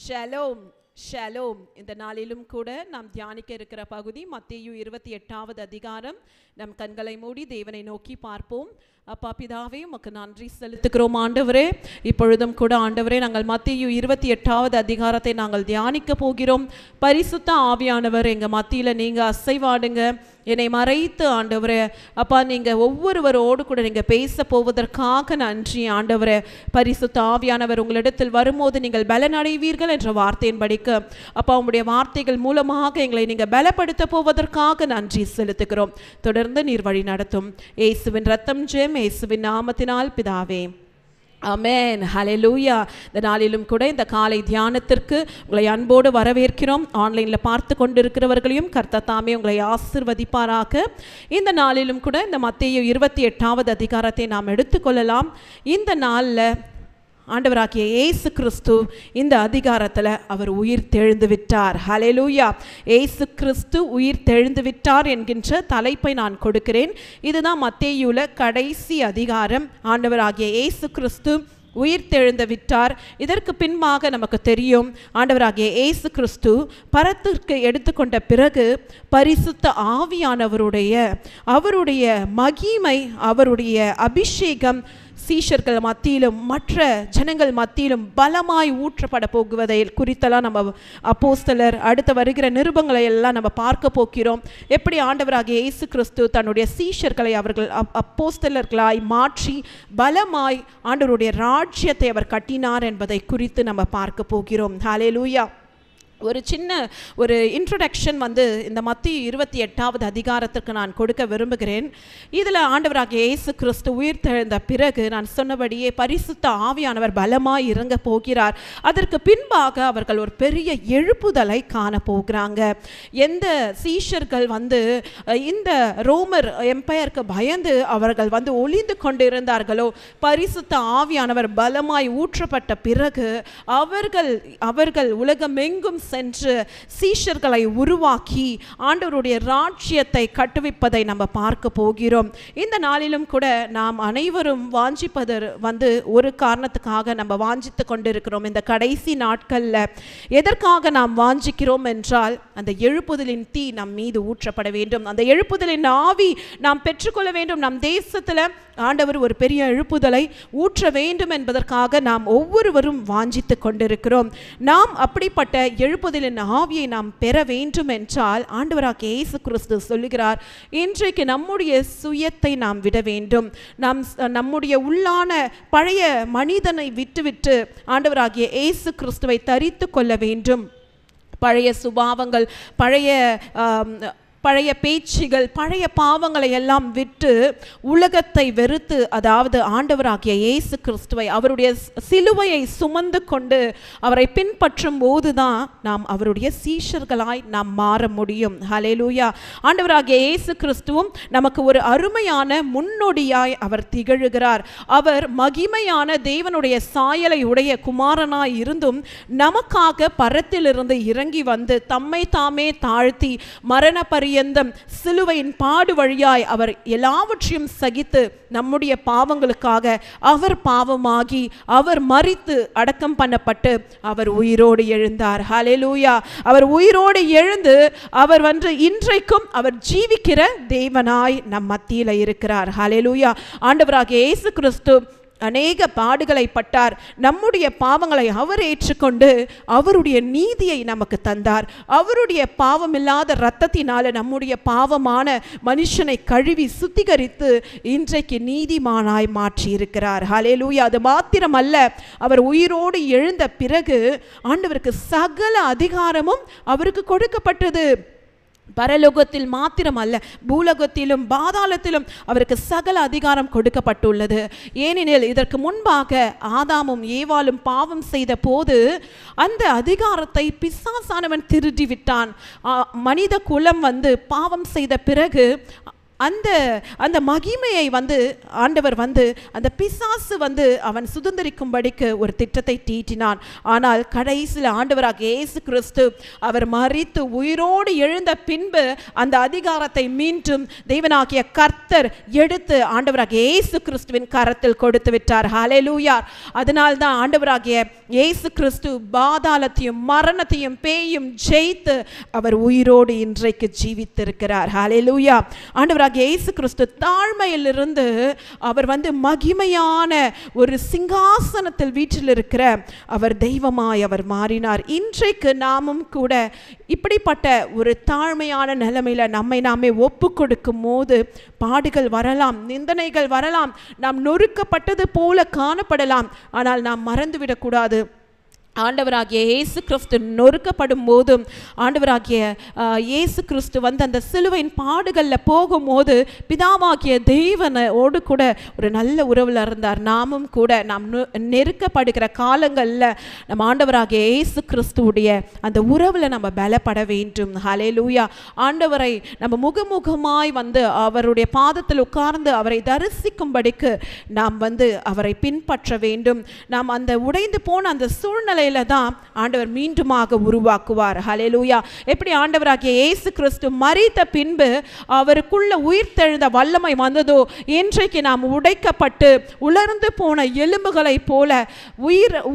Shalom shalom. இந்த நாளிலும் கூட நாம் தியானிக்க இருக்கிற பகுதி மத்தேயு 28வது அதிகாரம். நம் கண்களை மூடி தேவனை நோக்கி பார்ப்போம். அப்பா பிதாவே, உமக்கு நன்றி செலுத்துகிறோம் ஆண்டவரே. இப்பொழுதும் கூட ஆண்டவரே, நாங்கள் மத்தேயு 28வது அதிகாரத்தை நாங்கள் தியானிக்க போகிறோம். பரிசுத்த ஆவியானவர் எங்கள் மத்தியில் நீங்கள் அசைவாடுங்க, என்னை மறைத்து ஆண்டவரே. அப்பா, நீங்கள் ஒவ்வொருவரோடு கூட நீங்கள் பேச போவதற்காக நன்றி ஆண்டவரே. பரிசுத்த ஆவியானவர் உங்களிடத்தில் வரும்போது நீங்கள் பலனடைவீர்கள் என்ற வார்த்தையின் படிக்க அப்பா, உங்களுடைய வார்த்தைகள் மூலமாக எங்களை நீங்கள் பலப்படுத்த போவதற்காக நன்றி செலுத்துகிறோம். தொடர்ந்து நீர் வழி நடத்தும். இயேசுவின் ரத்தம் ஜெயம், இயேசுவின் நாமத்தினால் பிதாவே, ஆமென். ஹல்லேலூயா. இந்த நாளிலும் கூட இந்த காலை தியானத்திற்கு உங்களை அன்போடு வரவேற்கிறோம். ஆன்லைனில் பார்த்து கொண்டிருக்கிறவர்களையும் கர்த்தர் தாமே உங்களை ஆசீர்வதிப்பாராக. இந்த நாளிலும் கூட இந்த மத்தேயு 28வது அதிகாரத்தை நாம் எடுத்துக்கொள்ளலாம். இந்த நாளில் ஆண்டவராகிய இயேசு கிறிஸ்து இந்த அதிகாரத்தில் அவர் உயிர் தெழுந்து விட்டார். ஹல்லேலூயா. இயேசு கிறிஸ்து உயிர் தெழுந்து விட்டார் என்கின்ற தலைப்பை நான் கொடுக்கிறேன். இதுதான் மத்தேயுல கடைசி அதிகாரம். ஆண்டவராகிய இயேசு கிறிஸ்து உயிர் தெழுந்து விட்டார். இதற்கு பின்பாக நமக்கு தெரியும், ஆண்டவராகிய இயேசு கிறிஸ்து பரத்திற்கு எடுத்துக்கொண்ட பிறகு பரிசுத்த ஆவியானவருடைய அவருடைய மகிமை, அவருடைய அபிஷேகம் சீஷர்கள் மத்தியிலும் மற்ற ஜனங்கள் மத்தியிலும் பலமாய் ஊற்றப்பட போகுவதை குறித்தெல்லாம் நம்ம அப்போஸ்தலர் அடுத்த வருகிற நிருபங்களை எல்லாம் நம்ம பார்க்க போகிறோம். எப்படி ஆண்டவராகிய இயேசு கிறிஸ்து தன்னுடைய சீஷர்களை அவர்கள் அப்போஸ்தலர்களாய் மாற்றி பலமாய் ஆண்டவருடைய ராஜ்யத்தை அவர் கட்டினார் என்பதை குறித்து நம்ம பார்க்க போகிறோம். ஹல்லேலூயா. ஒரு சின்ன ஒரு இன்ட்ரடக்ஷன் இந்த மத்தேயு 28வது அதிகாரத்திற்கு நான் கொடுக்க விரும்புகிறேன். இதில் ஆண்டவராகிய இயேசு கிறிஸ்து உயிர் தெழுந்த பிறகு நான் சொன்னபடியே பரிசுத்த ஆவியானவர் பலமாய் இறங்க போகிறார். அதற்கு பின்பாக அவர்கள் ஒரு பெரிய எழுப்புதலை காண போகிறாங்க. எந்த சீஷர்கள் இந்த ரோமர் எம்பையருக்கு பயந்து அவர்கள் ஒளிந்து கொண்டிருந்தார்களோ, பரிசுத்த ஆவியானவர் பலமாய் ஊற்றப்பட்ட பிறகு அவர்கள் உலகமெங்கும் சென்று சீஷர்களை உருவாக்கி ஆண்டவருடைய ராஜ்யத்தை கட்டுவிப்பதை நம்ம பார்க்க போகிறோம். இந்த நாளிலும் கூட நாம் அனைவரும் வாஞ்சிப்பது ஒரு காரணத்துக்காக நம்ம வாஞ்சித்து கொண்டிருக்கிறோம். இந்த கடைசி நாட்களில் எதற்காக நாம் வாஞ்சிக்கிறோம் என்றால், அந்த எழுப்புதலின் தீ நம் மீது ஊற்றப்பட வேண்டும், அந்த எழுப்புதலின் ஆவி நாம் பெற்றுக்கொள்ள வேண்டும். நம் தேசத்தில் ஆண்டவர் ஒரு பெரிய எழுப்புதலை ஊற்ற வேண்டும் என்பதற்காக நாம் ஒவ்வொருவரும் வாஞ்சித்து கொண்டிருக்கிறோம். நாம் அப்படிப்பட்ட எழுப்புதலின் ஆவியை நாம் பெற வேண்டும் என்றால் ஆண்டவராகிய இயேசு கிறிஸ்து சொல்லுகிறார், இன்றைக்கு நம்முடைய சுயத்தை நாம் விட வேண்டும். நம்முடைய உள்ளான பழைய மனிதனை விட்டுவிட்டு ஆண்டவராகிய இயேசு கிறிஸ்துவை தரித்து கொள்ள வேண்டும். பழைய சுபாவங்கள், பழைய பேச்சுகள், பழைய பாவங்களை எல்லாம் விட்டு உலகத்தை வெறுத்து, அதாவது ஆண்டவராகிய இயேசு கிறிஸ்துவை அவருடைய சிலுவையை சுமந்து கொண்டு அவரை பின்பற்றும் போதுதான் நாம் அவருடைய சீஷர்களாய் நாம் மாற முடியும். ஹல்லேலூயா. ஆண்டவராகிய இயேசு கிறிஸ்துவும் நமக்கு ஒரு அருமையான முன்னோடியாய் அவர் திகழ்கிறார். அவர் மகிமையான தேவனுடைய சாயலை உடைய குமாரனாய் இருந்தும் நமக்காக பரத்திலிருந்து இறங்கி தம்மை தாமே தாழ்த்தி மரண சிலுவையின் பாடு வழியாய் அவர் எல்லாவற்றையும் சகித்து நம்முடைய பாவங்களுக்காக அவர் பாவமாகி அவர் மரித்து அடக்கம் பண்ணப்பட்டு அவர் உயிரோடு எழுந்தார். ஹல்லேலூயா. அவர் உயிரோடு எழுந்து அவர் இன்றைக்கும் அவர் ஜீவிக்கிற தேவனாய் நம் மத்தியில் இருக்கிறார். ஹல்லேலூயா. ஆண்டவராகிய இயேசு கிறிஸ்து அநேக பாடுகளை பட்டார். நம்முடைய பாவங்களை அவர் ஏற்றுக்கொண்டு அவருடைய நீதியை நமக்கு தந்தார். அவருடைய பாவமில்லாத இரத்தத்தினால நம்முடைய பாவமான மனுஷனை கழுவி சுத்திகரித்து இன்றைக்கு நீதிமானாய் மாற்றி இருக்கிறார். ஹல்லேலூயா. அது மாத்திரமல்ல, அவர் உயிரோடு எழுந்த பிறகு ஆண்டவருக்கு சகல அதிகாரமும் அவருக்கு கொடுக்கப்பட்டது. பரலோகத்தில் மாத்திரமல்ல, பூலோகத்திலும் பாதாளத்திலும் அவருக்கு சகல அதிகாரம் கொடுக்கப்பட்டுள்ளது. ஏனெனில் இதற்கு முன்பாக ஆதாமும் ஏவாளும் பாவம் செய்த போது அந்த அதிகாரத்தை பிசாசானவன் திருடி விட்டான். மனித குலம் பாவம் செய்த பிறகு அந்த அந்த மகிமையை ஆண்டவர் அந்த பிசாசு அவன் சுதந்திரிக்கும்படிக்கு ஒரு திட்டத்தை தீட்டினான். ஆனால் கடைசியில் ஆண்டவராக இயேசு கிறிஸ்து அவர் மரித்து உயிரோடு எழுந்த பின்பு அந்த அதிகாரத்தை மீண்டும் தேவனாகிய கர்த்தர் எடுத்து ஆண்டவராகிய இயேசு கிறிஸ்துவின் கரத்தில் கொடுத்து விட்டார். ஹல்லேலூயா. அதனால் தான் ஆண்டவராகிய இயேசு கிறிஸ்து பாதாளத்தையும் மரணத்தையும் பேயும் ஜெயித்து அவர் உயிரோடு இன்றைக்கு ஜீவித்திருக்கிறார். ஹல்லேலூயா. ஆண்டவராகிய இயேசு கிறிஸ்து தாழ்மையிலிருந்து அவர் மகிமையான ஒரு சிங்காசனத்தில் வீற்றில் இருக்கிற அவர் தெய்வமாய் அவர் மாறினார். இன்றைக்கு நாமும் கூட இப்படிப்பட்ட ஒரு தாழ்மையான நிலைமையில நம்மை நாமே ஒப்பு கொடுக்கும் போது பாடுகள் வரலாம், நிந்தனைகள் வரலாம், நாம் நொறுக்கப்பட்டது போல காணப்படலாம். ஆனால் நாம் மறந்துவிடக்கூடாது, ஆண்டவராகிய இயேசு கிறிஸ்து நொறுக்கப்படும் போதும் ஆண்டவராகிய இயேசு கிறிஸ்து அந்த சிலுவையின் பாடுகளில் போகும்போது பிதாவாகிய தேவனோடு கூட ஒரு நல்ல உறவில் இருந்தார். நாமும் கூட நாம் நெருக்கப்படுகிற காலங்களில் நம்ம ஆண்டவராகிய இயேசு கிறிஸ்துவுடைய அந்த உறவில் நம்ம பலப்பட வேண்டும். ஹல்லேலூயா. ஆண்டவரை நம்ம முகமுகமாய் அவருடைய பாதத்தில் உட்கார்ந்து அவரை தரிசிக்கும்படிக்கு நாம் அவரை பின்பற்ற வேண்டும். நாம் அந்த உடைந்து போன அந்த சூழ்நிலை தான் ஆண்டவர் மீண்டுமாக உருவாக்குவார். ஹல்லேலூயா. எப்படி ஆண்டவராகிய இயேசு கிறிஸ்து மரித்த பின்பு அவருக்குள்ள உயிர்த்தெழுந்த வல்லமை வந்ததோ, இன்றைக்கு நாம் உடைக்கப்பட்டு உலர்ந்து போன எலும்புகளை போல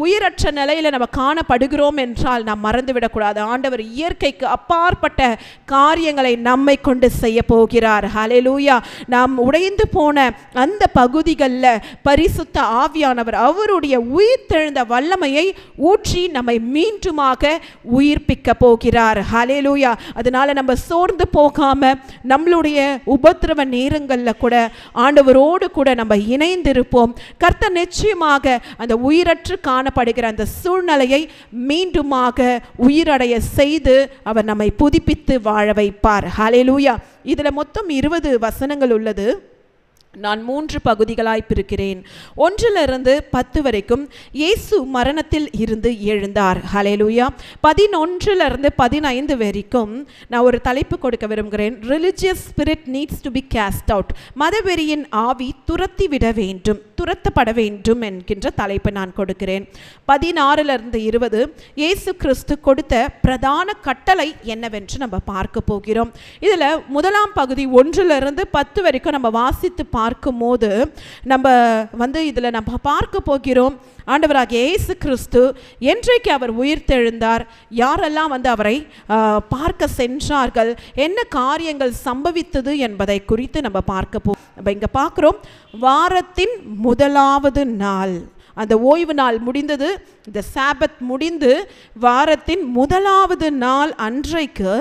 உயிரற்ற நிலையில நம்ம காணப்படுகிறோம் என்றால் நாம் மறந்துவிடக்கூடாது. ஆண்டவர் இயற்கைக்கு அப்பாற்பட்ட காரியங்களை நம்மை கொண்டு செய்ய போகிறார். ஹல்லேலூயா. நாம் உடைந்து போன அந்த பகுதிகளில் பரிசுத்த ஆவியானவர் அவருடைய உயிர்த்தெழுந்த வல்லமையை நம்மை மீண்டுமாக உயிர்ப்பிக்க போகிறார். ஹல்லேலூயா. அதனால நம்ம சோர்ந்து போகாம நம்மளுடைய உபத்திரவ நேரங்களில் கூட ஆண்டவரோடு கூட நம்ம இணைந்திருப்போம். கர்த்தர் நிச்சயமாக அந்த உயிரற்று காணப்படுகிற அந்த சூழ்நிலையை மீண்டுமாக உயிரடைய செய்து அவர் நம்மை புதுப்பித்து வாழ வைப்பார். ஹல்லேலூயா. இதுல மொத்தம் 20 வசனங்கள் உள்ளது. நான் 3 பகுதிகளாய் பிரிக்கிறேன். 1 to 10 வரைக்கும் இயேசு மரணத்தில் இருந்து எழுந்தார். ஹல்லேலூயா. 11 to 15 வரைக்கும் நான் ஒரு தலைப்பு கொடுக்க விரும்புகிறேன். Religious spirit needs to be cast out. மதவெறியின் ஆவி துரத்தப்பட வேண்டும் என்கின்ற தலைப்பை நான் கொடுக்கிறேன். 16 to 20 இயேசு கிறிஸ்து கொடுத்த பிரதான கட்டளை என்னவென்று நம்ம பார்க்க போகிறோம். இதில் முதலாம் பகுதி 1 to 10 வரைக்கும் நம்ம வாசித்து பார்க்கும்போது நம்ம இதில் நம்ம பார்க்க போகிறோம். ஆண்டவராகிய இயேசு கிறிஸ்து என்றைக்கு அவர் உயிர்த்தெழுந்தார், யாரெல்லாம் அவரை பார்க்க சென்றார்கள், என்ன காரியங்கள் சம்பவித்தது என்பதை குறித்து நம்ம பார்க்க போகிறோம். நம்ம இங்கே பார்க்குறோம், வாரத்தின் முதலாவது நாள், அந்த ஓய்வு நாள் முடிந்தது. இந்த சாபத் முடிந்து வாரத்தின் முதலாவது நாள் அன்றைக்கு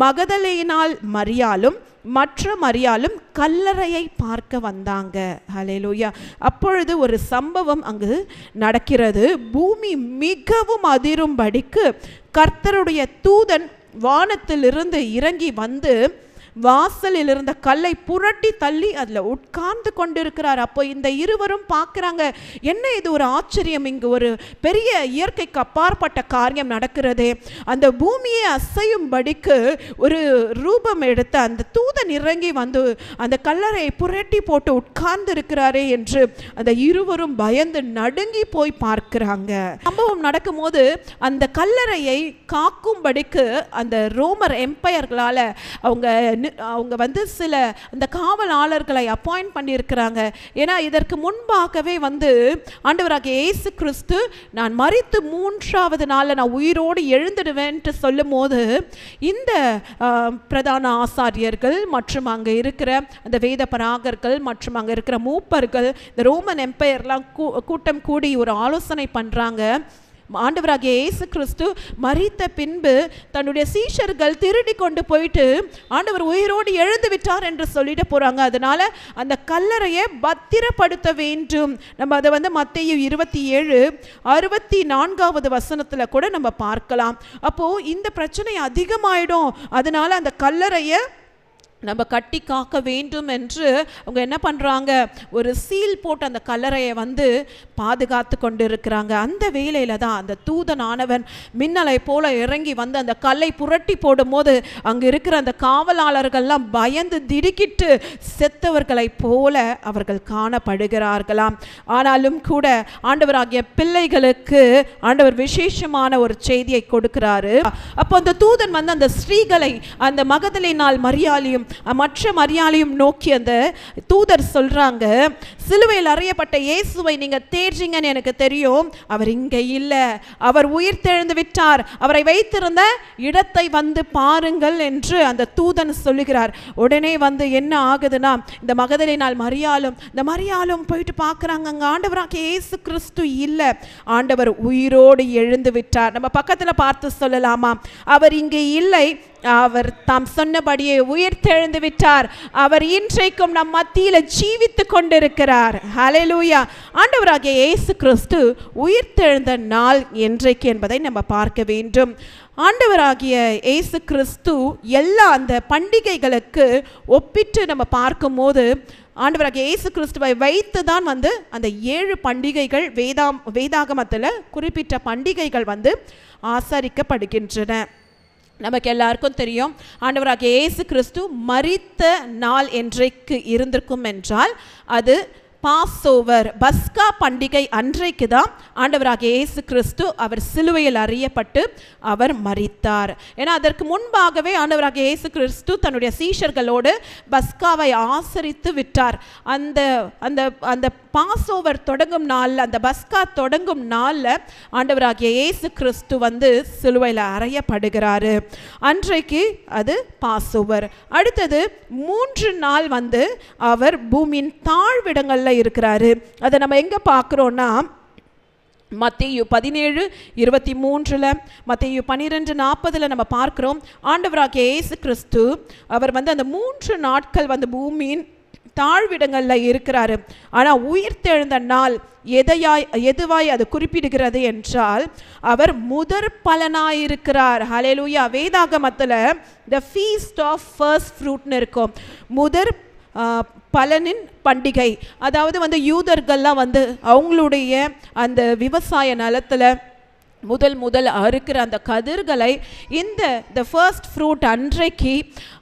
மகதலேனாள் மரியாளும் மற்ற மரியாளும் கல்லறையை பார்க்க வந்தாங்க. ஹல்லேலூயா. அப்பொழுது ஒரு சம்பவம் அங்கு நடக்கிறது. பூமி மிகவும் அதிரும்படிக்கு கர்த்தருடைய தூதன் வானத்திலிருந்து இறங்கி வாசலில் இருந்த கல்லை புரட்டி தள்ளி அதில் உட்கார்ந்து கொண்டிருக்கிறார். அப்போ இந்த இருவரும் பார்க்குறாங்க, என்ன இது ஒரு ஆச்சரியம், இங்கு ஒரு பெரிய இயற்கைக்கு அப்பாற்பட்ட காரியம் நடக்கிறதே. அந்த பூமியை அசையும்படிக்கு ஒரு ரூபம் எடுத்த அந்த தூதன் இறங்கி அந்த கல்லறையை புரட்டி போட்டு உட்கார்ந்து இருக்கிறாரே என்று அந்த இருவரும் பயந்து நடுங்கி போய் பார்க்கிறாங்க. சம்பவம் நடக்கும்போது அந்த கல்லறையை காக்கும்படிக்கு அந்த ரோமர் எம்பையர்களால் அவங்க சில அந்த காவலாளர்களை அப்பாயிண்ட் பண்ணியிருக்கிறாங்க. ஏன்னா இதற்கு முன்பாகவே ஆண்டவராகிய இயேசு கிறிஸ்து நான் மரித்து 3ஆவது நாளில் நான் உயிரோடு எழுந்துடுவேன்ட்டு சொல்லும் போது இந்த பிரதான ஆசாரியர்கள் மற்றும் அங்கே இருக்கிற அந்த வேத பராகர்கள் மற்றும் அங்கே இருக்கிற மூப்பர்கள் இந்த ரோமன் எம்பையர்லாம் கூட்டம் கூடி ஒரு ஆலோசனை பண்ணுறாங்க. ஆண்டவராகிய இயேசு கிறிஸ்து மரித்த பின்பு தன்னுடைய சீஷர்கள் திருடி கொண்டு போயிட்டு ஆண்டவர் உயிரோடு எழுந்து விட்டார் என்று சொல்லிட்டு போறாங்க. அதனால அந்த கல்லறையை பத்திரப்படுத்த வேண்டும். நம்ம அதை மத்தேயு 27:64 வசனத்துல கூட நம்ம பார்க்கலாம். அப்போ இந்த பிரச்சனை அதிகமாயிடும். அதனால அந்த கல்லறையை நம்ம கட்டி காக்க வேண்டும் என்று அவங்க என்ன பண்ணுறாங்க, ஒரு சீல் போட்டு அந்த கல்லறையை வந்து பாதுகாத்து கொண்டு இருக்கிறாங்க. அந்த வேளையில் தான் அந்த தூதனானவன் மின்னலை போல இறங்கி வந்து அந்த கல்லை புரட்டி போடும்போது அங்கே இருக்கிற அந்த காவலாளர்கள்லாம் பயந்து திடுக்கிட்டு செத்தவர்களை போல அவர்கள் காணப்படுகிறார்களாம். ஆனாலும் கூட ஆண்டவராகிய பிள்ளைகளுக்கு ஆண்டவர் விசேஷமான ஒரு செய்தியை கொடுக்கிறாரு. அப்போ அந்த தூதன் வந்து அந்த ஸ்ரீகளை, அந்த மகதலேனாள் மரியாளையும் மற்ற மரியாளையும் நோக்கி அந்த தூதர் சொல்றாங்க, சிலுவையில் அறையப்பட்ட இயேசுவை நீங்க தேடுறீங்கன்னு எனக்கு தெரியும், அவர் இங்கே இல்லை, அவர் உயிர் தெழுந்து விட்டார், அவரை வைத்திருந்த இடத்தை வந்து பாருங்கள் என்று அந்த தூதன் சொல்லுகிறார். உடனே வந்து என்ன ஆகுதுன்னா, இந்த மகதலேனாள் மரியாளும் போயிட்டு பார்க்குறாங்க, அங்கே ஆண்டவராகிய இயேசு கிறிஸ்து இல்லை, ஆண்டவர் உயிரோடு எழுந்து விட்டார். நம்ம பக்கத்தில் பார்த்து சொல்லலாமா, அவர் இங்கே இல்லை, அவர் தாம் சொன்னபடியே உயிர் தெழுந்து விட்டார், அவர் இன்றைக்கும் நம் மத்தியில் ஜீவித்து கொண்டிருக்கிறார். ஹல்லேலூயா. ஆண்டவராகிய இயேசு கிறிஸ்து உயிர் தெழுந்த நாள் என்றைக்கு என்பதை நம்ம பார்க்க வேண்டும். ஆண்டவராகிய இயேசு கிறிஸ்து எல்லா அந்த பண்டிகைகளுக்கு ஒப்பிட்டு நம்ம பார்க்கும்போது ஆண்டவராகிய இயேசு கிறிஸ்துவை வைத்து தான் வந்து அந்த 7 பண்டிகைகள் வேதாகமத்தில் குறிப்பிட்ட பண்டிகைகள் வந்து ஆசரிக்கப்படுகின்றன. நமக்கு எல்லாருக்கும் தெரியும், ஆண்டவராகிய இயேசு கிறிஸ்து மரித்த நாள் என்றைக்கு இருந்திருக்கும் என்றால் அது பாஸ்ஓவர், பஸ்கா பண்டிகை அன்றைக்கு தான் ஆண்டவராகிய இயேசு கிறிஸ்து அவர் சிலுவையில் அறையப்பட்டு அவர் மரித்தார். ஏன்னா அதற்கு முன்பாகவே ஆண்டவராகிய இயேசு கிறிஸ்து தன்னுடைய சீஷர்களோடு பஸ்காவை ஆசரித்து விட்டார். அந்த அந்த அந்த பாஸ்ஓவர் தொடங்கும் நாளில், அந்த பஸ்கா தொடங்கும் நாளில் ஆண்டவராகிய இயேசு கிறிஸ்து வந்து சிலுவையில் அறையப்படுகிறாரு. அன்றைக்கு அது பாஸ்ஓவர். அடுத்தது 3 நாள் வந்து அவர் பூமியின் தாழ்விடங்களில் இருக்கிறாரு. அதை நம்ம எங்க பார்க்கிறோம்னா, மத்தேயு 17:23, மத்தேயு 12:40 நம்ம பார்க்கிறோம். ஆண்டவராகிய இயேசு கிறிஸ்து அவர் வந்து அந்த 3 நாட்கள் வந்து பூமியின் தாழ்விடங்களில் இருக்கிறாரு. ஆனால் உயிர் தெழுந்த நாள் எதுவாய் அது குறிப்பிடுகிறது என்றால் அவர் முதற் பலனாயிருக்கிறார். ஹல்லேலூயா. வேதாகமத்தில் த ஃபீஸ்ட் ஆஃப் ஃபர்ஸ்ட் ஃப்ரூட்னு இருக்கும், முதற் பலனின் பண்டிகை. அதாவது வந்து யூதர்கள்லாம் வந்து அவங்களுடைய அந்த விவசாய நிலத்தில் முதல் அறுக்கிற அந்த கதிர்களை இந்த த ஃபர்ஸ்ட் ஃப்ரூட் அன்றைக்கு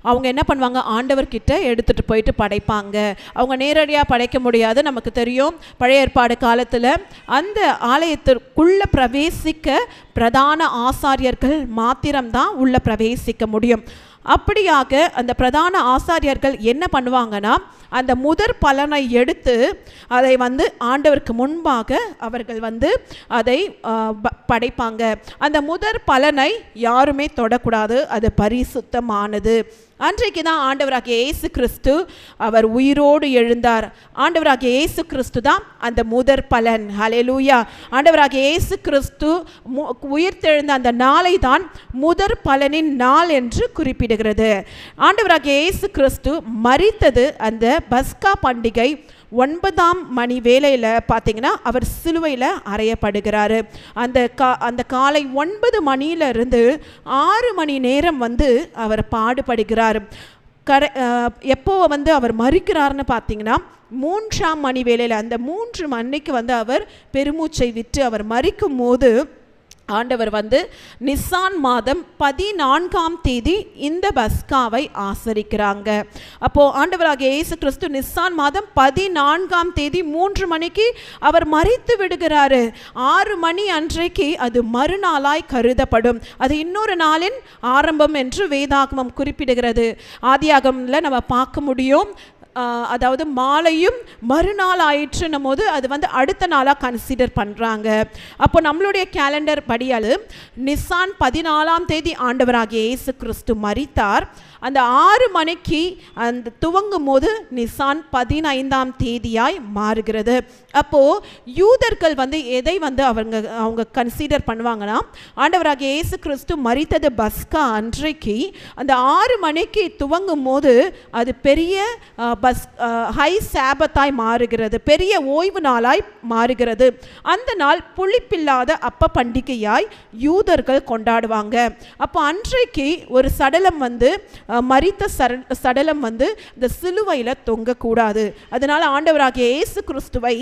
அவங்க என்ன பண்ணுவாங்க, ஆண்டவர்கிட்ட எடுத்துகிட்டு போயிட்டு படைப்பாங்க. அவங்க நேரடியாக படைக்க முடியாது. நமக்கு தெரியும், பழைய ஏற்பாடு காலத்தில் அந்த ஆலயத்திற்குள்ளே பிரவேசிக்க பிரதான ஆசாரியர்கள் மாத்திரம்தான் உள்ளே பிரவேசிக்க முடியும். அப்படியாக அந்த பிரதான ஆசாரியர்கள் என்ன பண்ணுவாங்கன்னா, அந்த முதற் பலனை எடுத்து அதை வந்து ஆண்டவருக்கு முன்பாக அவர்கள் வந்து அதை படைப்பாங்க. அந்த முதற் பலனை யாருமே தொடக்கூடாது, அது பரிசுத்தமானது. அன்றைக்கு தான் ஆண்டவராகிய இயேசு கிறிஸ்து அவர் உயிரோடு எழுந்தார். ஆண்டவராகிய இயேசு கிறிஸ்து தான் அந்த முதற் பலன். ஹல்லேலூயா. ஆண்டவராகிய இயேசு கிறிஸ்து உயிர்த்தெழுந்த அந்த நாளை தான் முதற் பலனின் நாள் என்று குறிப்பிடுகிறது. ஆண்டவராகிய இயேசு கிறிஸ்து மரித்தது அந்த பஸ்கா பண்டிகை 9ஆம் மணி வேளையில் பார்த்தீங்கன்னா அவர் சிலுவையில் அறையப்படுகிறாரு. அந்த காலை 9 மணியிலிருந்து 6 மணி நேரம் வந்து அவர் பாடுபடுகிறார். எப்போ வந்து அவர் மரிக்கிறார்னு பார்த்தீங்கன்னா 3ஆம் மணி வேளையில், அந்த 3 மணிக்கு வந்து அவர் பெருமூச்சை விட்டு அவர் மரிக்கும் போது ஆண்டவர் வந்து நிசான் மாதம் 14ஆம் தேதி இந்த பஸ்காவை ஆசரிக்கிறாங்க. அப்போது ஆண்டவராகிய இயேசு கிறிஸ்து நிசான் மாதம் 14ஆம் தேதி 3 மணிக்கு அவர் மரித்து விடுகிறாரு. 6 மணி அன்றைக்கு அது மறுநாளாய் கருதப்படும். அது இன்னொரு நாளின் ஆரம்பம் என்று வேதாகமம் குறிப்பிடுகிறது. ஆதியாகமத்தில் நம்ம பார்க்க முடியும், அதாவது மாலையும் மறுநாள் ஆயிற்றுன்னும் போது அது வந்து அடுத்த நாளாக கன்சிடர் பண்ணுறாங்க. அப்போ நம்மளுடைய கேலண்டர் படியால் நிசான் 14ஆம் தேதி ஆண்டவராகிய இயேசு கிறிஸ்து மரித்தார். அந்த 6 மணிக்கு அந்த துவங்கும் போது நிசான் 15ஆம் தேதியாய் மாறுகிறது. அப்போது யூதர்கள் வந்து எதை வந்து அவங்க கன்சிடர் பண்ணுவாங்கன்னா, ஆண்டவராகிய இயேசு கிறிஸ்து மரித்தது பஸ்கா அன்றைக்கு அந்த 6 மணிக்கு துவங்கும் போது அது பெரிய ஹை சாபத்தாய் மாறுகிறது, பெரிய ஓய்வு நாளாய் மாறுகிறது. அந்த நாள் புளிப்பில்லாத அப்ப பண்டிகையாய் யூதர்கள் கொண்டாடுவாங்க. அப்போ அன்றைக்கு ஒரு சடலம் வந்து மரித்த சடலம் வந்து இந்த சிலுவையில் தொங்கக்கூடாது. அதனால ஆண்டவராகிய இயேசு கிறிஸ்துவை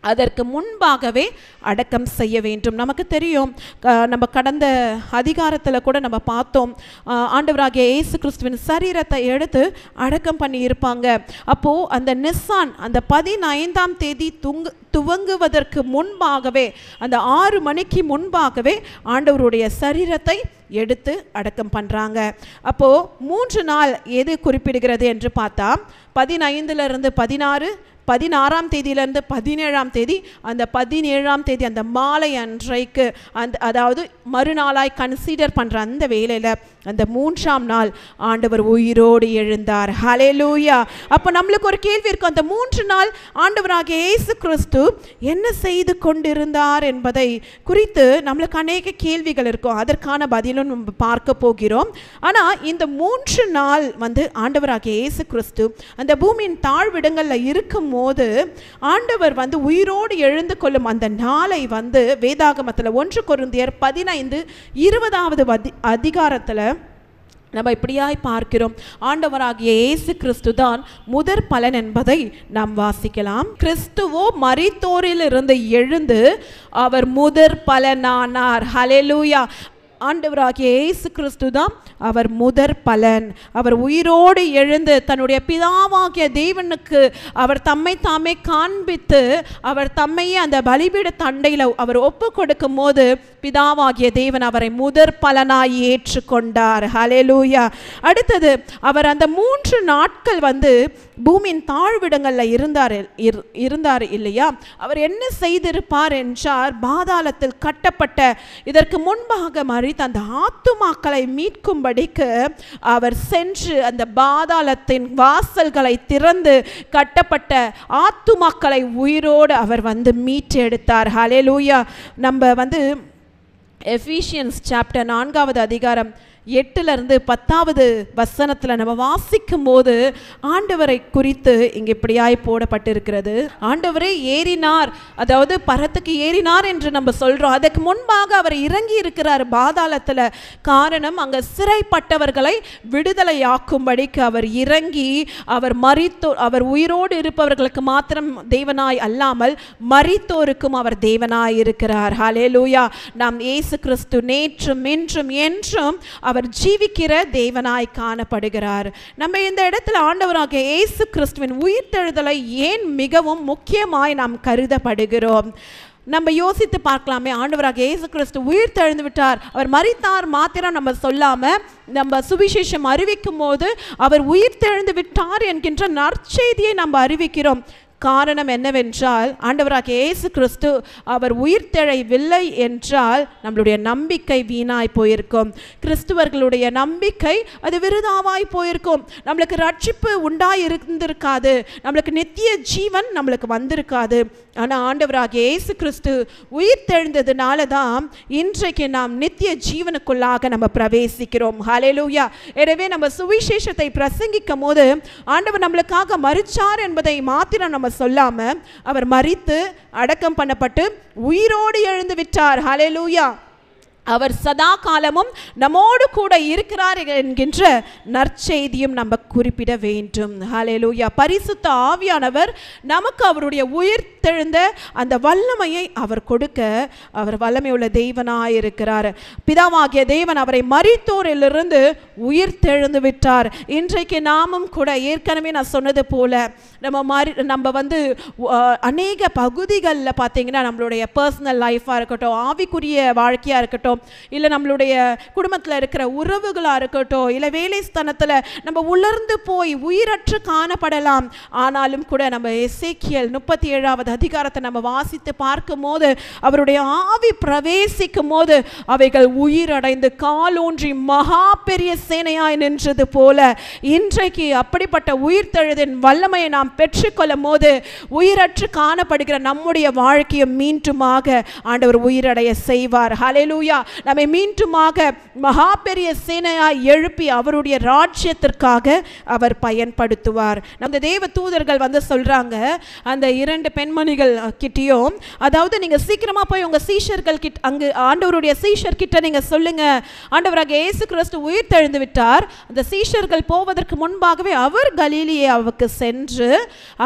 அதற்கு முன்பாகவே அடக்கம் செய்ய வேண்டும். நமக்கு தெரியும், நம்ம கடந்த அதிகாரத்தில் கூட நம்ம பார்த்தோம், ஆண்டவராகிய இயேசு கிறிஸ்துவின் சரீரத்தை எடுத்து அடக்கம் பண்ணி இருப்பாங்க. அப்போது அந்த நிசான் அந்த 15ஆம் தேதி துவங்குவதற்கு முன்பாகவே, அந்த 6 மணிக்கு முன்பாகவே ஆண்டவருடைய சரீரத்தை எடுத்து அடக்கம் பண்ணுறாங்க. அப்போது 3 நாள் எது குறிப்பிடுகிறது என்று பார்த்தா 15லிருந்து 16ஆம் தேதியிலிருந்து 17ஆம் தேதி, அந்த 17ஆம் தேதி அந்த மாலை அன்றைக்கு அதாவது மறுநாளாய் கன்சிடர் பண்ணுற அந்த வேளையில் அந்த 3ஆம் நாள் ஆண்டவர் உயிரோடு எழுந்தார். ஹல்லேலூயா. அப்போ நம்மளுக்கு ஒரு கேள்வி இருக்கும், அந்த 3 நாள் ஆண்டவராகிய இயேசு கிறிஸ்து என்ன செய்து கொண்டிருந்தார் என்பதை குறித்து நம்மளுக்கு அநேக கேள்விகள் இருக்கும். அதற்கான பதிலும் நம்ம பார்க்க போகிறோம். ஆனால் இந்த 3 நாள் வந்து ஆண்டவராகிய இயேசு கிறிஸ்து அந்த பூமியின் தாழ்விடங்களில் இருக்கும் போது ஆண்டவர் வந்து உயிரோடு எழுந்து கொள்ளும் அந்த நாளை வந்து வேதாகமத்தில் 1 கொரிந்தியர் 15:20 அதிகாரத்தில் நம்ம இப்படியாய் பார்க்கிறோம். ஆண்டவராகிய இயேசு கிறிஸ்து தான் முதற் பலன் என்பதை நாம் வாசிக்கலாம். கிறிஸ்துவோ மரித்தோரிலிருந்து எழுந்து அவர் முதற் பலனானார். ஹல்லேலூயா. ஆண்டவராகிய இயேசு கிறிஸ்து தான் அவர் முதற் பலன். அவர் உயிரோடு எழுந்து தன்னுடைய பிதாவாகிய தேவனுக்கு அவர் தம்மை தாமே காண்பித்து அவர் தம்மையே அந்த பலிபீட தண்டையில் அவர் ஒப்பு கொடுக்கும் போது பிதாவாகிய தேவன் அவரை முதற் பலனாய் ஏற்றுக்கொண்டார். ஹல்லேலூயா. அடுத்தது அவர் அந்த 3 நாட்கள் வந்து பூமியின் தாழ்விடங்களில் இருந்தார் இல்லையா? அவர் என்ன செய்திருப்பார் என்றார், பாதாளத்தில் கட்டப்பட்ட இதற்கு முன்பாக மரித்த அந்த ஆத்துமாக்களை மீட்கும்படிக்கு அவர் சென்று அந்த பாதாளத்தின் வாசல்களை திறந்து கட்டப்பட்ட ஆத்துமாக்களை உயிரோடு அவர் வந்து மீட்டெடுத்தார். ஹல்லேலூயா. நம்ம வந்து எஃபீசியன்ஸ் சாப்டர் 4வது அதிகாரம் 8லிருந்து 10வது வசனத்தில் நம்ம வாசிக்கும் போது ஆண்டவரை குறித்து இங்கே இப்படியாய் போடப்பட்டிருக்கிறது. ஆண்டவரே ஏறினார், அதாவது பரத்துக்கு ஏறினார் என்று நம்ம சொல்கிறோம். அதுக்கு முன்பாக அவர் இறங்கி இருக்கிறார் பாதாளத்தில். காரணம், அங்கே சிறைப்பட்டவர்களை விடுதலையாக்கும்படிக்கு அவர் இறங்கி அவர் உயிரோடு இருப்பவர்களுக்கு மாத்திரம் தேவனாய் அல்லாமல் மரித்தோருக்கும் அவர் தேவனாய் இருக்கிறார். ஹல்லேலூயா. நாம் இயேசு கிறிஸ்து நேற்றும் இன்றும் என்றும் அவர் ஜீவிக்கிற தேவனாய் காணப்படுகிறார். நம்ம இந்த இடத்துல ஆண்டவராகிய இயேசு கிறிஸ்துவின் உயிர்த்தெழுதலை ஏன் மிகவும் முக்கியமாய் நாம் கருதப்படுகிறோம்? நம்ம யோசித்து பார்க்கலாமே. ஆண்டவராகிய இயேசு கிறிஸ்து உயிர் தெழுந்து விட்டார், அவர் மரித்தார் மாத்திரம் நம்ம சொல்லாமல் நம்ம சுவிசேஷம் அறிவிக்கும் போது அவர் உயிர் தெழுந்து விட்டார் என்கின்ற நற்செய்தியை நம்ம அறிவிக்கிறோம். காரணம் என்னவென்றால், ஆண்டவராகிய இயேசு கிறிஸ்து அவர் உயிர் தெழவில்லை என்றால் நம்மளுடைய நம்பிக்கை வீணாய் போயிருக்கும். கிறிஸ்துவர்களுடைய நம்பிக்கை அது விருதாவாய் போயிருக்கும். நம்மளுக்கு ரட்சிப்பு உண்டாய் இருந்திருக்காது, நம்மளுக்கு நித்திய ஜீவன் நம்மளுக்கு வந்திருக்காது. ஆனால் ஆண்டவராகிய இயேசு கிறிஸ்து உயிர் தெழுந்ததுனால தான் இன்றைக்கு நாம் நித்திய ஜீவனுக்குள்ளாக நம்ம பிரவேசிக்கிறோம். ஹல்லேலூயா. எனவே நம்ம சுவிசேஷத்தை பிரசங்கிக்கும் போது ஆண்டவர் நம்மளுக்காக மரிச்சார் என்பதை மாத்திரம் நம்ம சொல்லாம அவர் மரித்து அடக்கம் பண்ணப்பட்டு உயிரோடு எழுந்து விட்டார். ஹல்லேலூயா. அவர் சதா காலமும் நம்மோடு கூட இருக்கிறார் என்கின்ற நற்செய்தியும் நம்ம குறிப்பிட வேண்டும். ஹல்லேலூயா. பரிசுத்த ஆவியானவர் நமக்கு அவருடைய உயிர்த்தெழுந்த அந்த வல்லமையை அவர் கொடுக்க அவர் வல்லமையுள்ள தேவனாய் இருக்கிறார். பிதாவாகிய தேவன் அவரை மரித்தோரிலிருந்து உயிர்த்தெழுந்து விட்டார். இன்றைக்கு நாமும் கூட ஏற்கனவே நான் சொன்னது போல நம்ம வந்து அநேக பகுதிகளில் பார்த்தீங்கன்னா நம்மளுடைய பர்சனல் லைஃபாக இருக்கட்டும், ஆவிக்குரிய வாழ்க்கையாக இருக்கட்டும், இல்லை நம்மளுடைய குடும்பத்தில் இருக்கிற உறவுகளாக இருக்கட்டும், இல்லை வேலை ஸ்தானத்தில் நம்ம உலர்ந்து போய் உயிரற்று காணப்படலாம். ஆனாலும் கூட நம்ம எசேக்கியேல் 37வது அதிகாரத்தை நம்ம வாசித்து பார்க்கும் போது அவருடைய ஆவி பிரவேசிக்கும் போது அவைகள் உயிரடைந்து காலூன்றி மகா பெரிய சேனையாய் நின்றது போல இன்றைக்கு அப்படிப்பட்ட உயிர்த்தெழுதின் வல்லமையை நாம் பெற்றுக்கொள்ளும் போது உயிரற்று காணப்படுகிற நம்முடைய வாழ்க்கையை மீண்டுமாக ஆண்டவர் உயிரடைய செய்வார். ஹல்லேலூயா. நம்மை மீண்டுமாக மகா பெரிய சேனையாய் எழுப்பி அவருடைய ராஜ்யத்திற்காக அவர் பயன்படுத்துவார். நம்ம தேவ தூதர்கள் வந்து சொல்றாங்க அந்த 2 பெண்மணிகள் கிட்டயும், அதாவது நீங்க சீக்கிரமா போய் உங்க சீஷர்கள் கிட்ட, அங்கு ஆண்டவருடைய சீஷர் கிட்ட நீங்க சொல்லுங்க, ஆண்டவராகிய இயேசு கிறிஸ்து உயிர் தெழுந்து விட்டார். அந்த சீஷர்கள் போவதற்கு முன்பாகவே அவர் கலிலேயாவுக்கு சென்று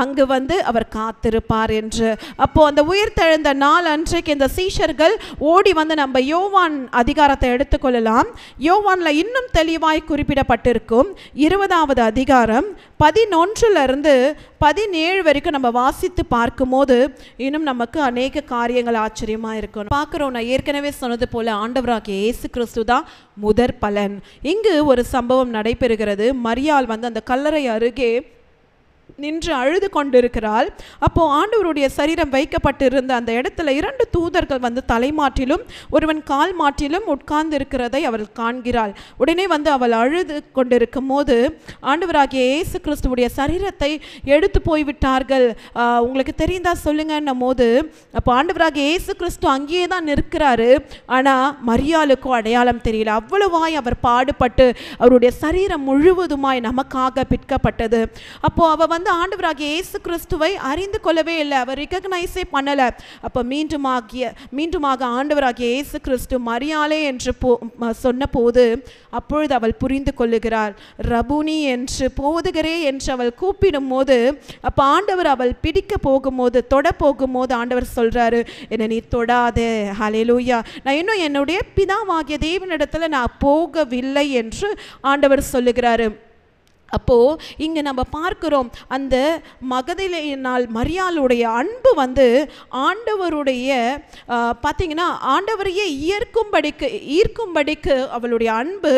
அங்கு வந்து அவர் காத்திருப்பார் என்று. அப்போ அந்த உயிர் தெழுந்த நாள் அன்றைக்கு இந்த சீஷர்கள் ஓடி வந்து, நம்ம யோவான் அதிகாரத்தை எடுத்துக்கொள்ளலாம். யோவான்ல இன்னும் தெளிவாய் குறிப்பிடப்பட்டிருக்கும் 20வது அதிகாரம் 11 17 வரைக்கும் நம்ம வாசித்து பார்க்கும் போது இன்னும் நமக்கு அநேக காரியங்கள் ஆச்சரியமா இருக்கும். பார்க்கிறோம், நான் ஏற்கனவே சொன்னது போல ஆண்டவராகிய இயேசு கிறிஸ்து தான் முதற் பலன். இங்கு ஒரு சம்பவம் நடைபெறுகிறது. மரியாள் வந்து அந்த கல்லறை அருகே நின்று அழுது கொண்டிருக்கிறாள். அப்போ ஆண்டவருடைய சரீரம் வைக்கப்பட்டிருந்த அந்த இடத்துல 2 தூதர்கள் வந்து தலைமாட்டிலும் ஒருவன் கால் மாட்டிலும் உட்கார்ந்து இருக்கிறதை அவள் காண்கிறாள். உடனே வந்து அவள் அழுது கொண்டிருக்கும் போது ஆண்டவராகிய இயேசு கிறிஸ்துவுடைய சரீரத்தை எடுத்து போய்விட்டார்கள், உங்களுக்கு தெரிந்தா சொல்லுங்கன்னும் போது, அப்போ ஆண்டவராகிய இயேசு கிறிஸ்து அங்கேயே தான் நிற்கிறாரு. ஆனால் மரியாளுக்கும் அடையாளம் தெரியல. அவ்வளவாய் அவர் பாடுபட்டு அவருடைய சரீரம் முழுவதுமாய் நமக்காக பிற்கப்பட்டது. அப்போ அவ வந்து ஆண்டவராகிய இயேசு கிறிஸ்துவை அறிந்து கொள்ளவே இல்லை, அவர் ரெகக்னைஸே பண்ணல. அப்ப மீண்டுமாக ஆண்டவராகிய இயேசு கிறிஸ்து மரியாளே என்று சொன்ன போது அப்பொழுது அவள் புரிந்து கொள்ளுகிறாள். ரபுனி என்று, போதுகரே என்று அவள் கூப்பிடும் போது, அப்ப ஆண்டவர் அவள் பிடிக்க போகும்போது, தொட போகும்போது ஆண்டவர் சொல்றாரு, என்னை நீ தொடாதே. ஹல்லேலூயா. நான் இன்னும் என்னுடைய பிதாவாகிய தேவனிடத்துல நான் போகவில்லை என்று ஆண்டவர் சொல்லுகிறாரு. அப்போ இங்க நம்ம பார்க்கிறோம், அந்த மகதலேனாள் மரியாளுடைய அன்பு வந்து ஆண்டவருடைய பார்த்தீங்கன்னா ஆண்டவரையே ஈர்க்கும்படிக்கு அவளுடைய அன்பு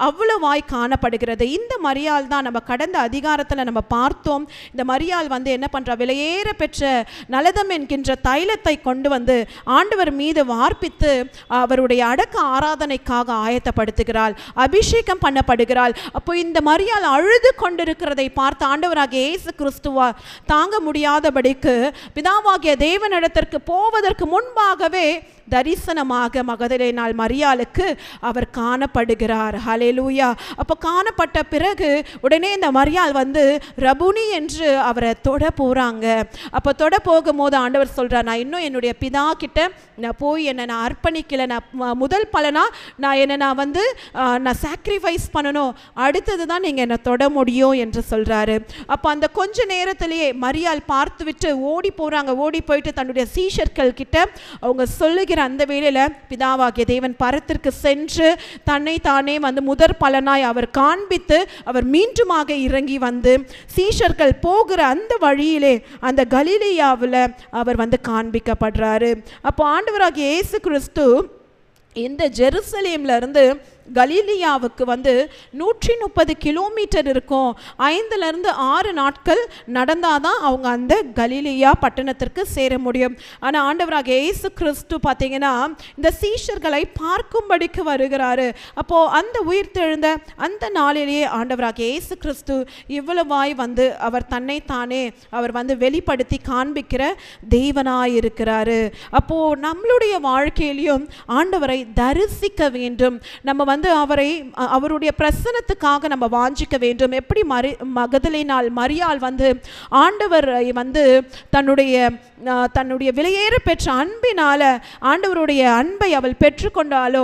அவ்வளவாய் காணப்படுகிறது. இந்த மரியாள் தான் நம்ம கடந்த அதிகாரத்தில் நம்ம பார்த்தோம். இந்த மரியாள் வந்து என்ன பண்றா, விலையேற பெற்ற நலதம் என்கின்ற தைலத்தை கொண்டு வந்து ஆண்டவர் மீது வார்ப்பித்து அவருடைய அடக்க ஆராதனைக்காக ஆயத்தப்படுத்துகிறாள், அபிஷேகம் பண்ணப்படுகிறாள். அப்போ இந்த மரியாள் அழுது கொண்டிருக்கிறதை பார்த்து ஆண்டவராகிய இயேசு கிறிஸ்துவா தாங்க முடியாதபடிக்கு பிதாவாகிய தேவனிடத்திற்கு போவதற்கு முன்பாகவே தரிசனமாக மகதலேனாள் மரியாளுக்கு அவர் காணப்படுகிறார். ஹல்லேலூயா. அப்போ காணப்பட்ட பிறகு உடனே இந்த மரியாள் வந்து ரபுனி என்று அவரை தொட போறாங்க. அப்போ தொட போகும்போது ஆண்டவர் சொல்றார், நான் இன்னும் என்னுடைய பிதா கிட்ட நான் போய் என்னை நான் அர்ப்பணிக்கல, நான் முதல் பலனா நான் வந்து நான் சாக்ரிஃபைஸ் பண்ணணும், அடுத்தது தான் நீங்கள் என்னை தொட முடியும் என்று சொல்றாரு. அப்போ அந்த கொஞ்ச நேரத்திலேயே மரியாள் பார்த்து விட்டு ஓடி போறாங்க. ஓடி போயிட்டு தன்னுடைய சீஷர்கள் கிட்ட அவங்க சொல்லுகிற அந்த வேளையில பிதாவாகிய தேவன் பரத்திற்கு சென்று தன்னை தானே வந்து முதற் பலனாய் அவர் காண்பித்து அவர் மீண்டுமாக இறங்கி வந்து சீஷர்கள் போகிற அந்த வழியிலே அந்த கலிலேயாவில் அவர் வந்து காண்பிக்கப்படுறாரு. அப்போ ஆண்டவராகிய இயேசு கிறிஸ்து இந்த ஜெருசலேம்ல இருந்து கலிலேயாவுக்கு வந்து 130 கிலோமீட்டர் இருக்கும். 5 நாட்கள் நடந்தாதான் அவங்க அந்த கலிலேயா பட்டணத்திற்கு சேர முடியும். ஆனால் ஆண்டவராகிய இயேசு கிறிஸ்து பார்த்தீங்கன்னா இந்த சீஷர்களை பார்க்கும்படிக்கு வருகிறாரு. அப்போ அந்த உயிர்த்தெழுந்த அந்த நாளிலேயே ஆண்டவராகிய இயேசு கிறிஸ்து இவ்வளவாய் வந்து அவர் தன்னை தானே அவர் வந்து வெளிப்படுத்தி காண்பிக்கிற தேவனாய் இருக்கிறாரு. அப்போ நம்மளுடைய வாழ்க்கையிலையும் ஆண்டவரை தரிசிக்க வேண்டும். நம்ம வந்து அவருடைய பிரசன்னத்துக்காக நம்ம வாஞ்சிக்க வேண்டும். எப்படி மகதலேனாள் மரியாள் வந்து ஆண்டவரை வந்து தன்னுடைய விலையேற பெற்ற அன்பினால ஆண்டவருடைய அன்பை அவள் பெற்றுக்கொண்டாலோ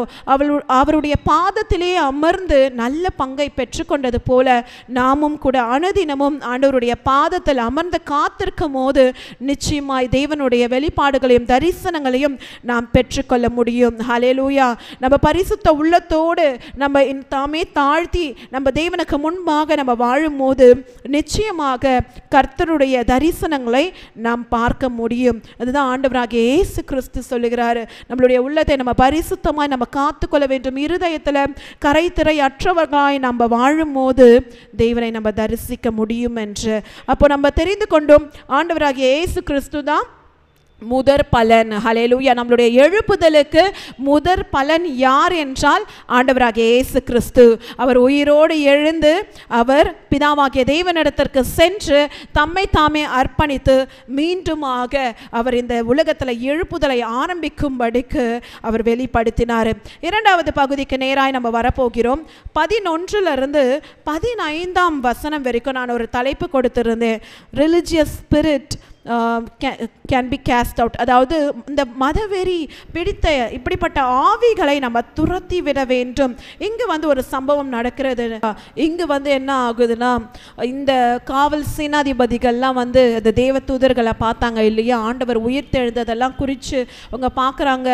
அவருடைய பாதத்திலே அமர்ந்து நல்ல பங்கை பெற்றுக்கொண்டது போல நாமும் கூட அனுதினமும் ஆண்டவருடைய பாதத்தில் அமர்ந்து காத்திருக்கும் போது நிச்சயமாய் தேவனுடைய வெளிப்பாடுகளையும் தரிசனங்களையும் நாம் பெற்றுக்கொள்ள முடியும். ஹல்லேலூயா. நம்ம பரிசுத்த உள்ளத்தோடு நம்ம தாமே தாழ்த்தி நம்ம தேவனுக்கு முன்பாக நம்ம வாழும் போது நிச்சயமாக கர்த்தருடைய தரிசனங்களை நாம் பார்க்க முடியும். அதுதான் ஆண்டவராகிய இயேசு கிறிஸ்து சொல்லுகிறாரு, நம்மளுடைய உள்ளத்தை நம்ம பரிசுத்தமாய் நம்ம காத்துக்கொள்ள வேண்டும். இருதயத்தில் கரைத்திரை அற்றவர்களாய் நம்ம வாழும் போது தேவனை நம்ம தரிசிக்க முடியும் என்று. அப்போ நம்ம தெரிந்து கொண்டோம் ஆண்டவராகிய இயேசு கிறிஸ்து தான் முதற் பலன். ஹல்லேலூயா. நம்மளுடைய எழுப்புதலுக்கு முதற் பலன் யார் என்றால் ஆண்டவராகிய இயேசு கிறிஸ்து. அவர் உயிரோடு எழுந்து அவர் பிதாவாகிய தேவனிடத்திற்கு சென்று தம்மை தாமே அர்ப்பணித்து மீண்டுமாக அவர் இந்த உலகத்தில் எழுப்புதலை ஆரம்பிக்கும்படிக்கு அவர் வெளிப்படுத்தினார். இரண்டாவது பகுதிக்கு நேராய் நம்ம வரப்போகிறோம். 11 15 வசனம் வரைக்கும் நான் ஒரு தலைப்பு கொடுத்திருந்தேன். Religious spirit can be cast out. அதாவது இந்த மதவெறி பிடித்த இப்படிப்பட்ட ஆவிகளை நம்ம துரத்தி விட வேண்டும். இங்கு ஒரு சம்பவம் நடக்கிறது. இங்கு என்ன ஆகுதுன்னா, இந்த காவல் சேனாதிபதிகள்லாம் அந்த தேவ தூதர்களை பார்த்தாங்க இல்லையா, ஆண்டவர் உயிர் தெழுந்ததெல்லாம் குறித்து அவங்க பார்க்குறாங்க,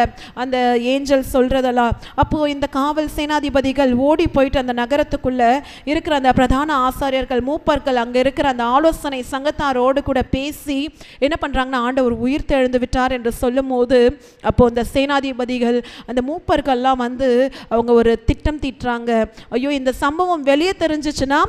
அந்த ஏஞ்சல் சொல்கிறதெல்லாம். அப்போது இந்த காவல் சேனாதிபதிகள் ஓடி போயிட்டு அந்த நகரத்துக்குள்ளே இருக்கிற அந்த பிரதான ஆசாரியர்கள் மூப்பர்கள் அங்கே இருக்கிற அந்த ஆலோசனை சங்கத்தாரோடு கூட பேசி என்ன பண்ணுறாங்கன்னா, ஆண்டவர் உயிர் தெழுந்து விட்டார் என்று சொல்லும் போது அப்போ அந்த சேனாதிபதிகள் அந்த மூப்பர்கள்லாம் அவங்க ஒரு திட்டம் தீட்டுறாங்க. ஐயோ, இந்த சம்பவம் வெளியே தெரிஞ்சிச்சுன்னா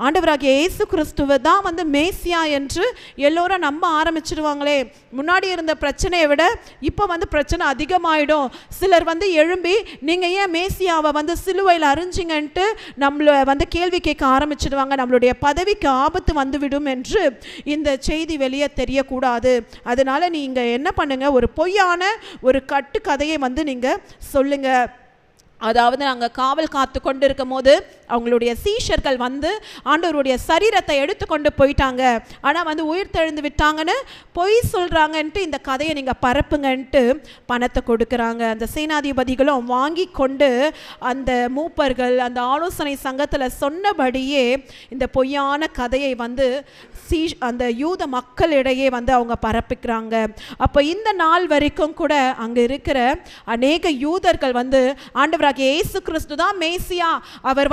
ஆண்டவராகிய இயேசு கிறிஸ்துவை தான் மேசியா என்று எல்லோரும் நம்ப ஆரம்பிச்சிடுவாங்களே. முன்னாடி இருந்த பிரச்சனையை விட இப்போ பிரச்சனை அதிகமாயிடும். சிலர் எழும்பி நீங்கள் ஏன் மேசியாவை சிலுவையில் அறிஞ்சிங்கன்ட்டு நம்மளை கேள்வி கேட்க ஆரம்பிச்சிடுவாங்க. நம்மளுடைய பதவிக்கு ஆபத்து வந்துவிடும் என்று இந்த செய்தி வெளியே தெரியக்கூடாது. அதனால நீங்க என்ன பண்ணுங்க, ஒரு பொய்யான ஒரு கட்டுக்கதையை நீங்க சொல்லுங்க. அதாவது நாங்கள் காவல் காத்து கொண்டு இருக்கும் போது அவங்களுடைய சீஷர்கள் ஆண்டவருடைய சரீரத்தை எடுத்துக்கொண்டு போயிட்டாங்க, ஆனால் உயிர் தெழுந்து விட்டாங்கன்னு பொய் சொல்கிறாங்கன்ட்டு இந்த கதையை நீங்கள் பரப்புங்கன்ட்டு பணத்தை கொடுக்குறாங்க. அந்த சேனாதிபதிகளும் வாங்கி கொண்டு அந்த மூப்பர்கள் அந்த ஆலோசனை சங்கத்தில் சொன்னபடியே இந்த பொய்யான கதையை அந்த யூத மக்களிடையே அவங்க பரப்பிக்கிறாங்க. அப்போ இந்த நாள் வரைக்கும் கூட அங்கே இருக்கிற அநேக யூதர்கள் ஆண்டவராகிய இயேசு கிறிஸ்து தான் மேசியா, அவர்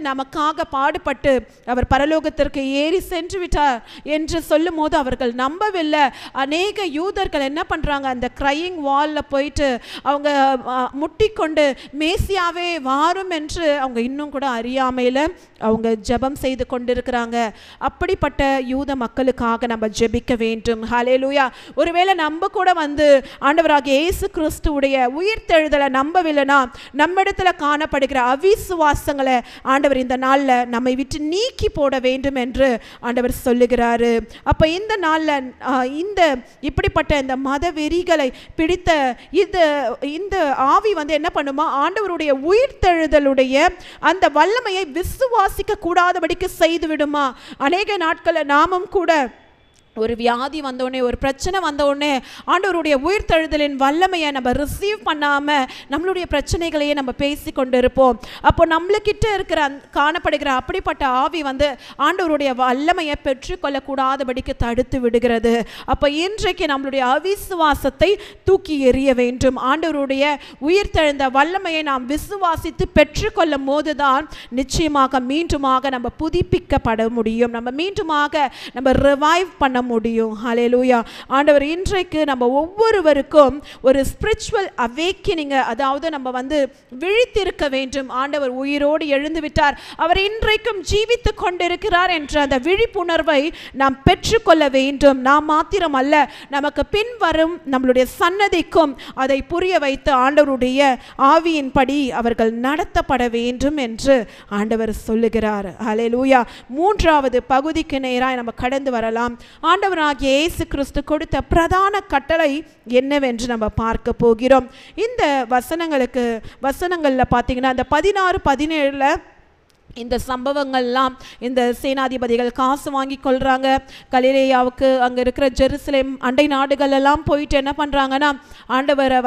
நமக்காக பாடுபட்டு அவர் பரலோகத்திற்கு ஏறி சென்று விட்டார் என்று சொல்லும் போது அவர்கள் நம்பவில்லை. அநேக யூதர்கள் என்ன பண்றாங்க, அந்த கிரையிங் வால்ல போயிட்டு அவங்க முட்டிக்கொண்டு மேசியாவே வாரும் என்று அவங்க இன்னும் கூட அறியாமையில அவங்க ஜெபம் செய்து கொண்டிருக்கிறாங்க. அப்படிப்பட்ட யூத மக்களுக்காக நம்ம ஜெபிக்க வேண்டும். ஹல்லேலூயா. ஒருவேளை நம்ம கூட ஆண்டவராகிய இயேசு கிறிஸ்துவுடைய உயிர்த்தெழுதலை நம்பவில்லைனா நம்மிடத்துல காணப்படுகிற அவிசுவாசங்களை ஆண்டவர் இந்த நாள்ல நம்மை விட்டு நீக்கி போட வேண்டும் என்று ஆண்டவர் சொல்லுகிறாரு. அப்ப இந்த நாள்ல இந்த இப்படிப்பட்ட இந்த மத வெறிகளை பிடித்த இந்த ஆவி என்ன பண்ணுமா, ஆண்டவருடைய உயிர்த்தெழுதலுடைய அந்த வல்லமையை விசுவாசிக்க கூடாதபடிக்கு செய்து விடுமா. அநேக நாட்களில் நாமும் கூட ஒரு வியாதி வந்தோடனே, ஒரு பிரச்சனை வந்தோடனே ஆண்டவருடைய உயிர்த்தெழுதலின் வல்லமையை நம்ம ரிசீவ் பண்ணாமல் நம்மளுடைய பிரச்சனைகளையே நம்ம பேசி கொண்டு இருப்போம். அப்போ நம்மளுக்கிட்ட இருக்கிற காணப்படுகிற அப்படிப்பட்ட ஆவி ஆண்டவருடைய வல்லமையை பெற்றுக்கொள்ளக்கூடாதபடிக்கு தடுத்து விடுகிறது. அப்போ இன்றைக்கு நம்மளுடைய அவிசுவாசத்தை தூக்கி எறிய வேண்டும். ஆண்டவருடைய உயிர்த்தெழுந்த வல்லமையை நாம் விசுவாசித்து பெற்றுக்கொள்ளும் போது தான் நிச்சயமாக மீண்டுமாக நம்ம புதுப்பிக்கப்பட முடியும், நம்ம மீண்டுமாக நம்ம ரிவைவ் பண்ண முடியும். ஹல்லேலூயா. ஆண்டவர் இன்றைக்கு நம்ம ஒவ்வொருவருக்கும் ஒரு ஸ்பிரிச்சுவல் அவேக்கனிங், அதாவது நம்ம விழித்திருக்க வேண்டும். ஆண்டவர் உயிரோடு எழுந்து விட்டார், அவர் இன்றைக்கும் ஜீவித்து கொண்டிருக்கிறார் என்ற அந்த விழிப்புணர்வை நாம் பெற்றுக்கொள்ள வேண்டும். நாம் மாத்திரம் அல்ல, நமக்கு பின் வரும் நம்மளுடைய சன்னதிக்கும் அதை புரிய வைத்து ஆண்டவருடைய ஆவியின்படி அவர்கள் நடத்தப்பட வேண்டும் என்று ஆண்டவர் சொல்லுகிறார். ஹல்லேலூயா. மூன்றாவது பகுதிக்கு நேராக நம்ம கடந்து வரலாம். ஆண்டவராகிய இயேசு கிறிஸ்து கொடுத்த பிரதான கட்டளை என்னவென்று நம்ம பார்க்க போகிறோம். இந்த வசனங்கள்ல பார்த்தீங்கன்னா இந்த 16, 17 இந்த சம்பவங்கள்லாம் இந்த சேனாதிபதிகள் காசு வாங்கி கொள்கிறாங்க. கலிலேயாவுக்கு அங்கே இருக்கிற ஜெருசலேம் அண்டை நாடுகள் எல்லாம் போயிட்டு என்ன பண்ணுறாங்கன்னா, ஆண்டவரை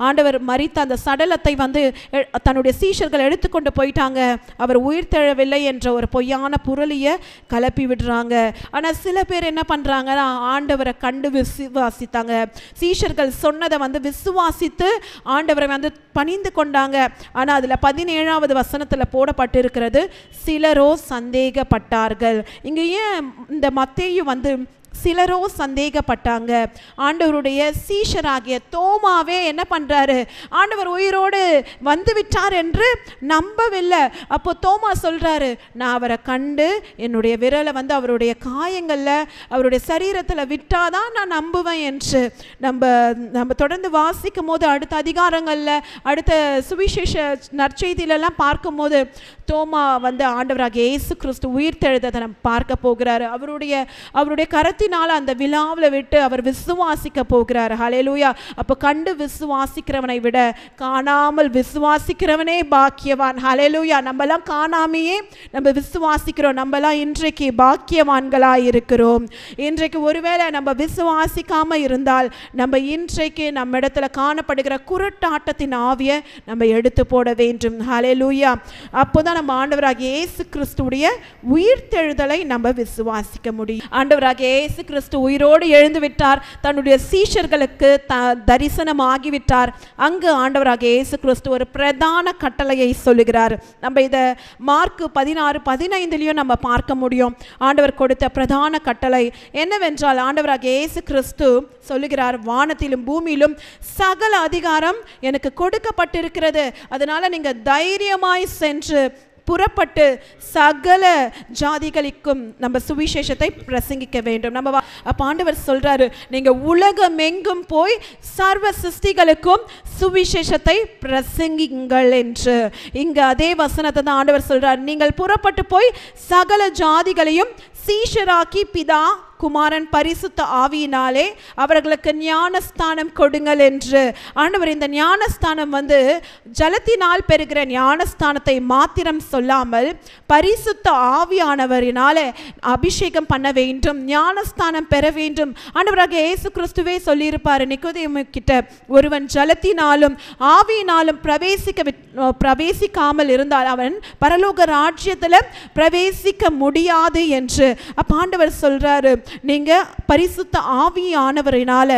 ஆண்டவர் மரித்த அந்த சடலத்தை தன்னுடைய சீஷர்கள் எடுத்துக்கொண்டு போயிட்டாங்க, அவர் உயிர் தெழவில்லை என்ற ஒரு பொய்யான புரளியை கலப்பி விடுறாங்க. ஆனால் சில பேர் என்ன பண்ணுறாங்கன்னா, ஆண்டவரை கண்டு விசுவாசித்தாங்க, சீஷர்கள் சொன்னதை விசுவாசித்து ஆண்டவரை பணிந்து கொண்டாங்க. ஆனால் அதில் 17வது வசனத்தில் போடப்பட்டிருக்கிறது, சிலரோ சந்தேகப்பட்டார்கள். இங்கே ஏன் இந்த மத்தேயு சிலரோ சந்தேகப்பட்டாங்க. ஆண்டவருடைய சீஷராகிய தோமாவே என்ன பண்றாரு, ஆண்டவர் உயிரோடு வந்து விட்டார் என்று நம்பவில்லை. அப்போ தோமா சொல்றாரு, நான் அவரை கண்டு என்னுடைய விரலை வந்து அவருடைய காயங்கள்ல அவருடைய சரீரத்தில் விட்டாதான் நான் நம்புவேன் என்று நம்ம தொடர்ந்து வாசிக்கும் போது அடுத்த அதிகாரங்கள்ல அடுத்த சுவிசேஷ நற்செய்தியிலெல்லாம் பார்க்கும் போது தோமா வந்து ஆண்டவராகிய இயேசு கிறிஸ்து உயிர்த்தெழுததை நம்ம பார்க்க போகிறாரு. அவருடைய கரத்தினால் அந்த விழாவில் விட்டு அவர் விசுவாசிக்க போகிறார். ஹல்லேலூயா. அப்போ கண்டு விசுவாசிக்கிறவனை விட காணாமல் விசுவாசிக்கிறவனே பாக்கியவான். ஹல்லேலூயா. நம்மலாம் காணாமையே நம்ம விசுவாசிக்கிறோம். நம்மலாம் இன்றைக்கு பாக்கியவான்களாக இருக்கிறோம். இன்றைக்கு ஒருவேளை நம்ம விசுவாசிக்காம இருந்தால் நம்ம இன்றைக்கு நம்ம இடத்துல காணப்படுகிற குருட்டாட்டத்தின் ஆவியை நம்ம எடுத்து போட வேண்டும். ஹல்லேலூயா. அப்போதான் நம்ம ஆண்டவராகிய இயேசு கிறிஸ்துடைய உயிர்த்தெழுதலை நம்ம விசுவாசிக்க முடியும். ஆண்டவராகிய இயேசு கிறிஸ்து உயிரோடு எழுந்து விட்டார். தன்னுடைய சீஷர்களுக்கு தரிசனம் ஆகிவிட்டார். அங்கு ஆண்டவராகிய இயேசு கிறிஸ்து ஒரு பிரதான கட்டளையை சொல்லுகிறார். நம்ம இதை மார்க் 16:15 நம்ம பார்க்க முடியும். ஆண்டவர் கொடுத்த பிரதான கட்டளை என்னவென்றால், ஆண்டவராகிய இயேசு கிறிஸ்து சொல்லுகிறார், வானத்திலும் பூமியிலும் சகல அதிகாரம் எனக்கு கொடுக்கப்பட்டிருக்கிறது. அதனால நீங்க தைரியமாய் சென்று புறப்பட்டு சகல ஜாதிகளுக்கும் நம்ம சுவிசேஷத்தை பிரசங்கிக்க வேண்டும். நம்ம ஆண்டவர் சொல்றாரு, நீங்க உலகம் எங்கும் போய் சர்வ சிருஷ்டிகளுக்கும் சுவிசேஷத்தை பிரசங்கிங்கள் என்று. இங்க அதே வசனத்தை தான் ஆண்டவர் சொல்றார், நீங்கள் புறப்பட்டு போய் சகல ஜாதிகளையும் சீஷராக்கி பிதா குமாரன் பரிசுத்த ஆவியினாலே அவர்களுக்கு ஞானஸ்தானம் கொடுங்கள் என்று. ஆண்டவர் இந்த ஞானஸ்தானம் வந்து ஜலத்தினால் பெறுகிற ஞானஸ்தானத்தை மாத்திரம் சொல்லாமல் பரிசுத்த ஆவியானவரினாலே அபிஷேகம் பண்ண வேண்டும், ஞானஸ்தானம் பெற வேண்டும். ஆண்டவராகிய இயேசு கிறிஸ்துவே சொல்லியிருப்பார் நிக்கோதேமு கிட்ட, ஒருவன் ஜலத்தினாலும் ஆவியினாலும் பிரவேசிக்காமல் இருந்தால் அவன் பரலோக ராஜ்யத்தில் பிரவேசிக்க முடியாது என்று. அப்ப ஆண்டவர் சொல்றாரு, நீங்க பரிசுத்த ஆவியானவரினால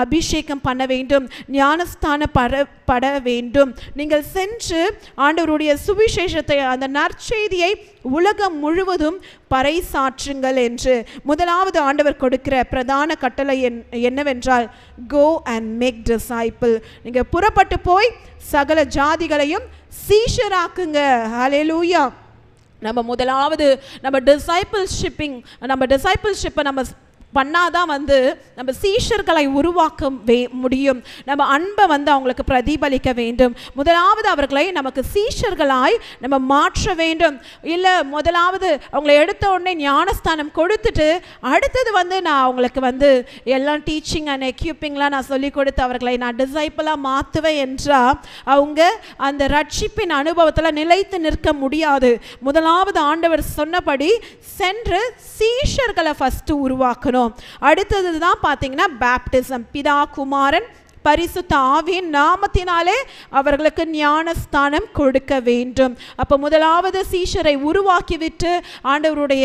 அபிஷேகம் பண்ண வேண்டும், ஞானஸ்தானப்பட வேண்டும். நீங்கள் சென்று ஆண்டவருடைய சுவிசேஷத்தை, அந்த நற்செய்தியை உலகம் முழுவதும் பறைசாற்றுங்கள் என்று. முதலாவது ஆண்டவர் கொடுக்கிற பிரதான கட்டளை என்னவென்றால், கோ அண்ட் மேக் டிசைபிள். நீங்க புறப்பட்டு போய் சகல ஜாதிகளையும் சீஷராக்குங்க. ஹல்லேலூயா. நம்ம முதலாவது நம்ம டிசைபிள்ஷிப்பை நம்ம பண்ணாதான் வந்து நம்ம சீஷர்களை உருவாக்க முடியும். நம்ம அன்பை வந்து அவங்களுக்கு பிரதிபலிக்க வேண்டும். முதலாவது அவர்களை நமக்கு சீஷர்களாய் நம்ம மாற்ற வேண்டும். இல்லை முதலாவது அவங்களை எடுத்த உடனே ஞானஸ்தானம் கொடுத்துட்டு அடுத்தது வந்து நான் அவங்களுக்கு வந்து எல்லாம் டீச்சிங் அண்ட் எக்யூப்பிங்லாம் நான் சொல்லி கொடுத்து அவர்களை நான் டிசைபிளாக மாற்றுவேன் என்றால் அவங்க அந்த ரட்சிப்பின் அனுபவத்தில் நிலைத்து நிற்க முடியாது. முதலாவது ஆண்டவர் சொன்னபடி சென்று சீஷர்களை ஃபஸ்ட்டு உருவாக்கணும். அடுத்தது தான் பார்த்தீங்கன்னா பேப்டிசம். பிதா குமாரன் பரிசுத்த ஆவியின் நாமத்தினாலே அவர்களுக்கு ஞானஸ்தானம் கொடுக்க வேண்டும். அப்போ முதலாவது சீஷரை உருவாக்கிவிட்டு ஆண்டவருடைய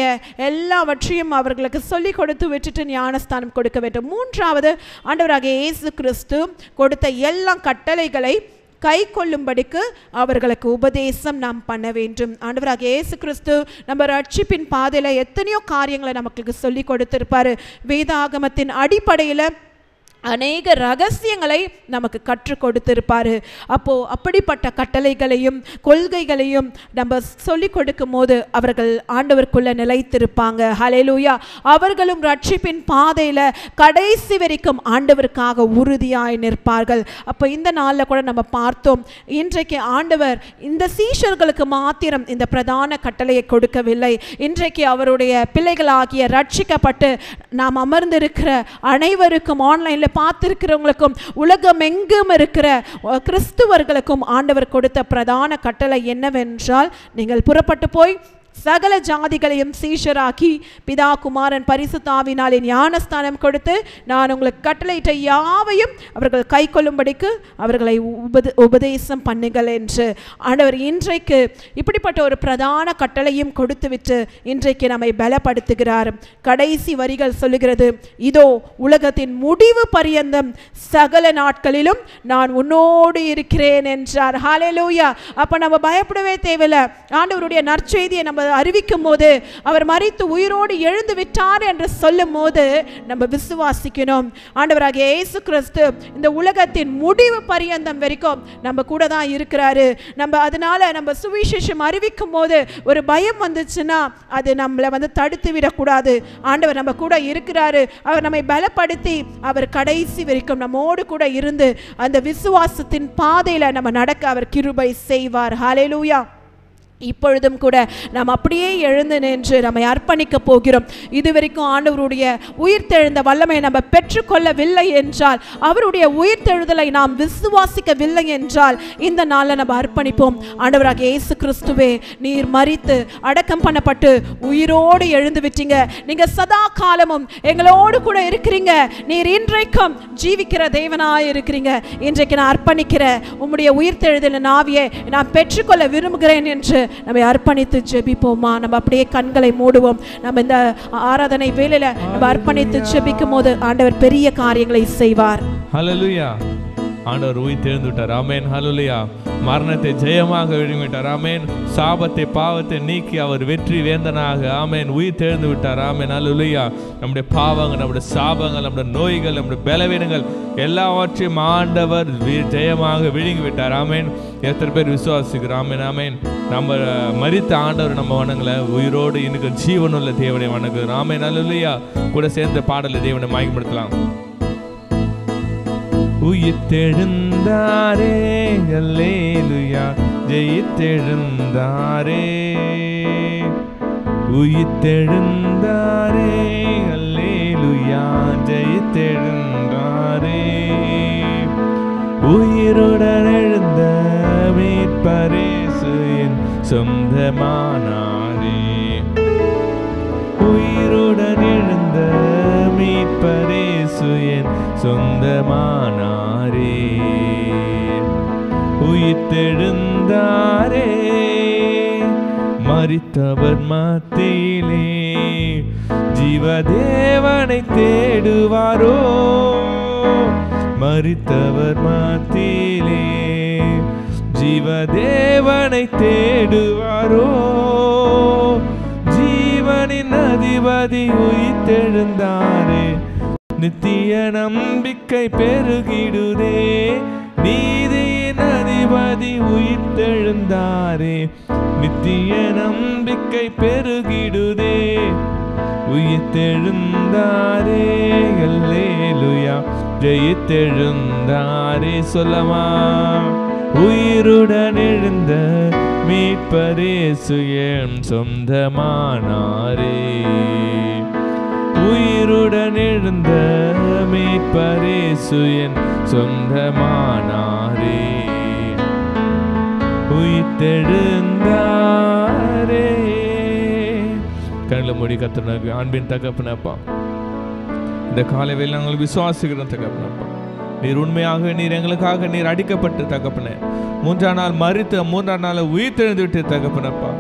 எல்லாவற்றையும் அவர்களுக்கு சொல்லி கொடுத்து விட்டுட்டு ஞானஸ்தானம் கொடுக்க வேண்டும். மூன்றாவது ஆண்டவராகிய இயேசு கிறிஸ்து கொடுத்த எல்லா கட்டளைகளை கை கொள்ளும்படிக்கு அவர்களுக்கு உபதேசம் நாம் பண்ண வேண்டும். ஆண்டவராகிய இயேசு கிறிஸ்து நம்ம ரட்சிப்பின் பாதையில் எத்தனையோ காரியங்களை நமக்கு சொல்லி கொடுத்திருப்பாரு. வேதாகமத்தின் அடிப்படையில் அநேக ரகசியங்களை நமக்கு கற்றுக் கொடுத்திருப்பாரு. அப்படிப்பட்ட கட்டளைகளையும் கொள்கைகளையும் நம்ம சொல்லிக் கொடுக்கும் போது அவர்கள் ஆண்டவருக்குள்ள நிலைத்திருப்பாங்க. ஹல்லேலூயா. அவர்களும் ரட்சிப்பின் பாதையில கடைசி வரைக்கும் ஆண்டவருக்காக உறுதியாய் நிற்பார்கள். அப்போ இந்த நாளில் கூட நம்ம பார்த்தோம், இன்றைக்கு ஆண்டவர் இந்த சீஷர்களுக்கு மாத்திரம் இந்த பிரதான கட்டளையை கொடுக்கவில்லை. இன்றைக்கு அவருடைய பிள்ளைகளாகிய ரட்சிக்கப்பட்டு நாம் அமர்ந்திருக்கிற அனைவருக்கும், ஆன்லைனில் பார்த்திருக்கிறவங்களுக்கும், உலகம் எங்கும் இருக்கிற கிறிஸ்துவர்களுக்கும் ஆண்டவர் கொடுத்த பிரதான கட்டளை என்னவென்றால், நீங்கள் புறப்பட்டு போய் சகல ஜாதிகளையும் சீஷராக்கி பிதா குமாரன் பரிசுத்த ஆவியினாலே ஞானஸ்தானம் கொடுத்து நான் உங்களுக்கு கட்டளையிட்ட யாவையும் அவர்கள் கை கொள்ளும்படிக்கு அவர்களை உபதேசம் பண்ணுங்கள் என்று ஆண்டவர் இன்றைக்கு இப்படிப்பட்ட ஒரு பிரதான கட்டளையும் கொடுத்துவிட்டு இன்றைக்கு நம்மை பலப்படுத்துகிறார். கடைசி வரிகள் சொல்லுகிறது, இதோ உலகத்தின் முடிவு பரியந்தம் சகல நாட்களிலும் நான் உன்னோடு இருக்கிறேன் என்றார். ஹல்லேலூயா. அப்ப நம்ம பயப்படவே தேவையில்லை. ஆண்டவருடைய நற்செய்தியை நம்ம நம்ம அறிவிக்கும் போது, அவர் மரித்து உயிரோடு எழுந்து விட்டார் என்று சொல்லும் போது நம்ம விசுவாசிக்கணும். ஆண்டவராகிய இயேசு கிறிஸ்து இந்த உலகத்தின் முடிவு பரியந்தம் வரைக்கும் நம்ம கூட தான் இருக்கிறாரு. நம்ம அதனால நம்ம சுவிசேஷம் அறிவிக்கும் போது ஒரு பயம் வந்துச்சுன்னா அது நம்மளை தடுத்து விடக்கூடாது. ஆண்டவர் நம்ம கூட இருக்கிறாரு. அவர் நம்மை பலப்படுத்தி அவர் கடைசி வரைக்கும் நம்மோடு கூட இருந்து அந்த விசுவாசத்தின் பாதையில நம்ம நடக்க அவர் கிருபை செய்வார். ஹல்லேலூயா. இப்பொழுதும் கூட நாம் அப்படியே எழுந்து நின்று நம்மை அர்ப்பணிக்க போகிறோம். இதுவரைக்கும் ஆண்டவருடைய உயிர்த்தெழுந்த வல்லமை நம்ம பெற்றுக்கொள்ளவில்லை என்றால், அவருடைய உயிர்த்தெழுதலை நாம் விசுவாசிக்கவில்லை என்றால், இந்த நாளில் நம்ம அர்ப்பணிப்போம். ஆண்டவராகிய இயேசு கிறிஸ்துவே, நீர் மரித்து அடக்கம் பண்ணப்பட்டு உயிரோடு எழுந்து விட்டீங்க. நீங்க சதா காலமும் எங்களோடு கூட இருக்கிறீங்க. நீர் இன்றைக்கும் ஜீவிக்கிற தேவனாய் இருக்கிறீங்க. இன்றைக்கு நான் அர்ப்பணிக்கிற உம்முடைய உயிர்த்தெழுதலின் ஆவியை நான் பெற்றுக்கொள்ள விரும்புகிறேன் என்று நம்ம அர்ப்பணித்து ஜெபிப்போமா? நம்ம அப்படியே கண்களை மூடுவோம். நம்ம இந்த ஆராதனை வேளையில நம்ம அர்ப்பணித்து ஜெபிக்கும் போது ஆண்டவர் பெரிய காரியங்களை செய்வார். ஹல்லேலூயா. ஆண்டவர் உயிர் தெரிந்து விட்டார். ஆமென். ஹல்லேலூயா. மரணத்தை ஜெயமாக விழுங்கிவிட்டார். ஆமென். சாபத்தை பாவத்தை நீக்கி அவர் வெற்றி வேந்தனாக ஆமென் உயிர் தெரிந்து விட்டார். ஆமென். ஹல்லேலூயா. நம்முடைய பாவங்கள், நம்முடைய சாபங்கள், நம்முடைய நோய்கள், நம்முடைய பலவீனங்கள் எல்லாவற்றையும் ஆண்டவர் ஜெயமாக விழுங்கி விட்டார். ஆமென். எத்தனை பேர் விசுவாசிக்கிறோம்? ஆமென். ஆமென். நம்ம மரித்த ஆண்டவர் நம்ம வணங்கல, உயிரோடு இன்னைக்கு ஜீவனுள்ள தேவனை வணங்குகிறோம். ஆமென். ஹல்லேலூயா. கூட சேர்ந்த பாடலை தேவனை மகிமைப்படுத்தலாம். உயிர்த்தெழுந்தாரே அல்லேலூயா, ஜெயித்தெழுந்தாரே. உயிர்த்தெழுந்தாரே அல்லேலூயா, ஜெயித்தெழுந்தாரே. உயிருடன் எழுந்த மீட்பரேசு என் சொந்தமானாரே. உயிருடன் எழுந்த மீட்பரேசு என் சொந்தமானாரே. உயிர்த்தெழுந்தாரே, மரித்தவர் மத்தியிலே ஜீவதேவனை தேடுவாரோ. மரித்தவர் மத்தியிலே ஜீவதேவனை தேடுவாரோ. ஜீவனின் அதிபதி உயிர்த்தெழுந்தாரே, நித்திய நம்பிக்கை பெருகிடுதே. நீதியின் அதிபதி உயிர்த்தெழுந்தாரே, நித்திய நம்பிக்கை பெருகிடுதே. உயிர்த்தெழுந்தாரே அல்லேலூயா, ஜெயித்தெழுந்தாரே. சொல்லமா? உயிருடன் எழுந்த மீட்பரேசு என் சொந்தமானாரே. உயிருடன் எழுந்த மீட்பரேசு என் சொந்தமானாரே. உயிர்த்தெழுந்தாரே. கண்ணில் மூடி கர்த்தருக்கு அன்பின் தகப்பனப்பா, இந்த காலை வேளையில் நாங்கள் விசுவாசிக்கிறோம் தகப்பனப்பா. நீர் உண்மையாக நீர் எங்களுக்காக நீர் அடிக்கப்பட்டு தகப்பனே, 3ஆம் நாள் மரித்து 3ஆம் நாள் உயிர்த்தெழுந்து விட்டு தகப்பனப்பா.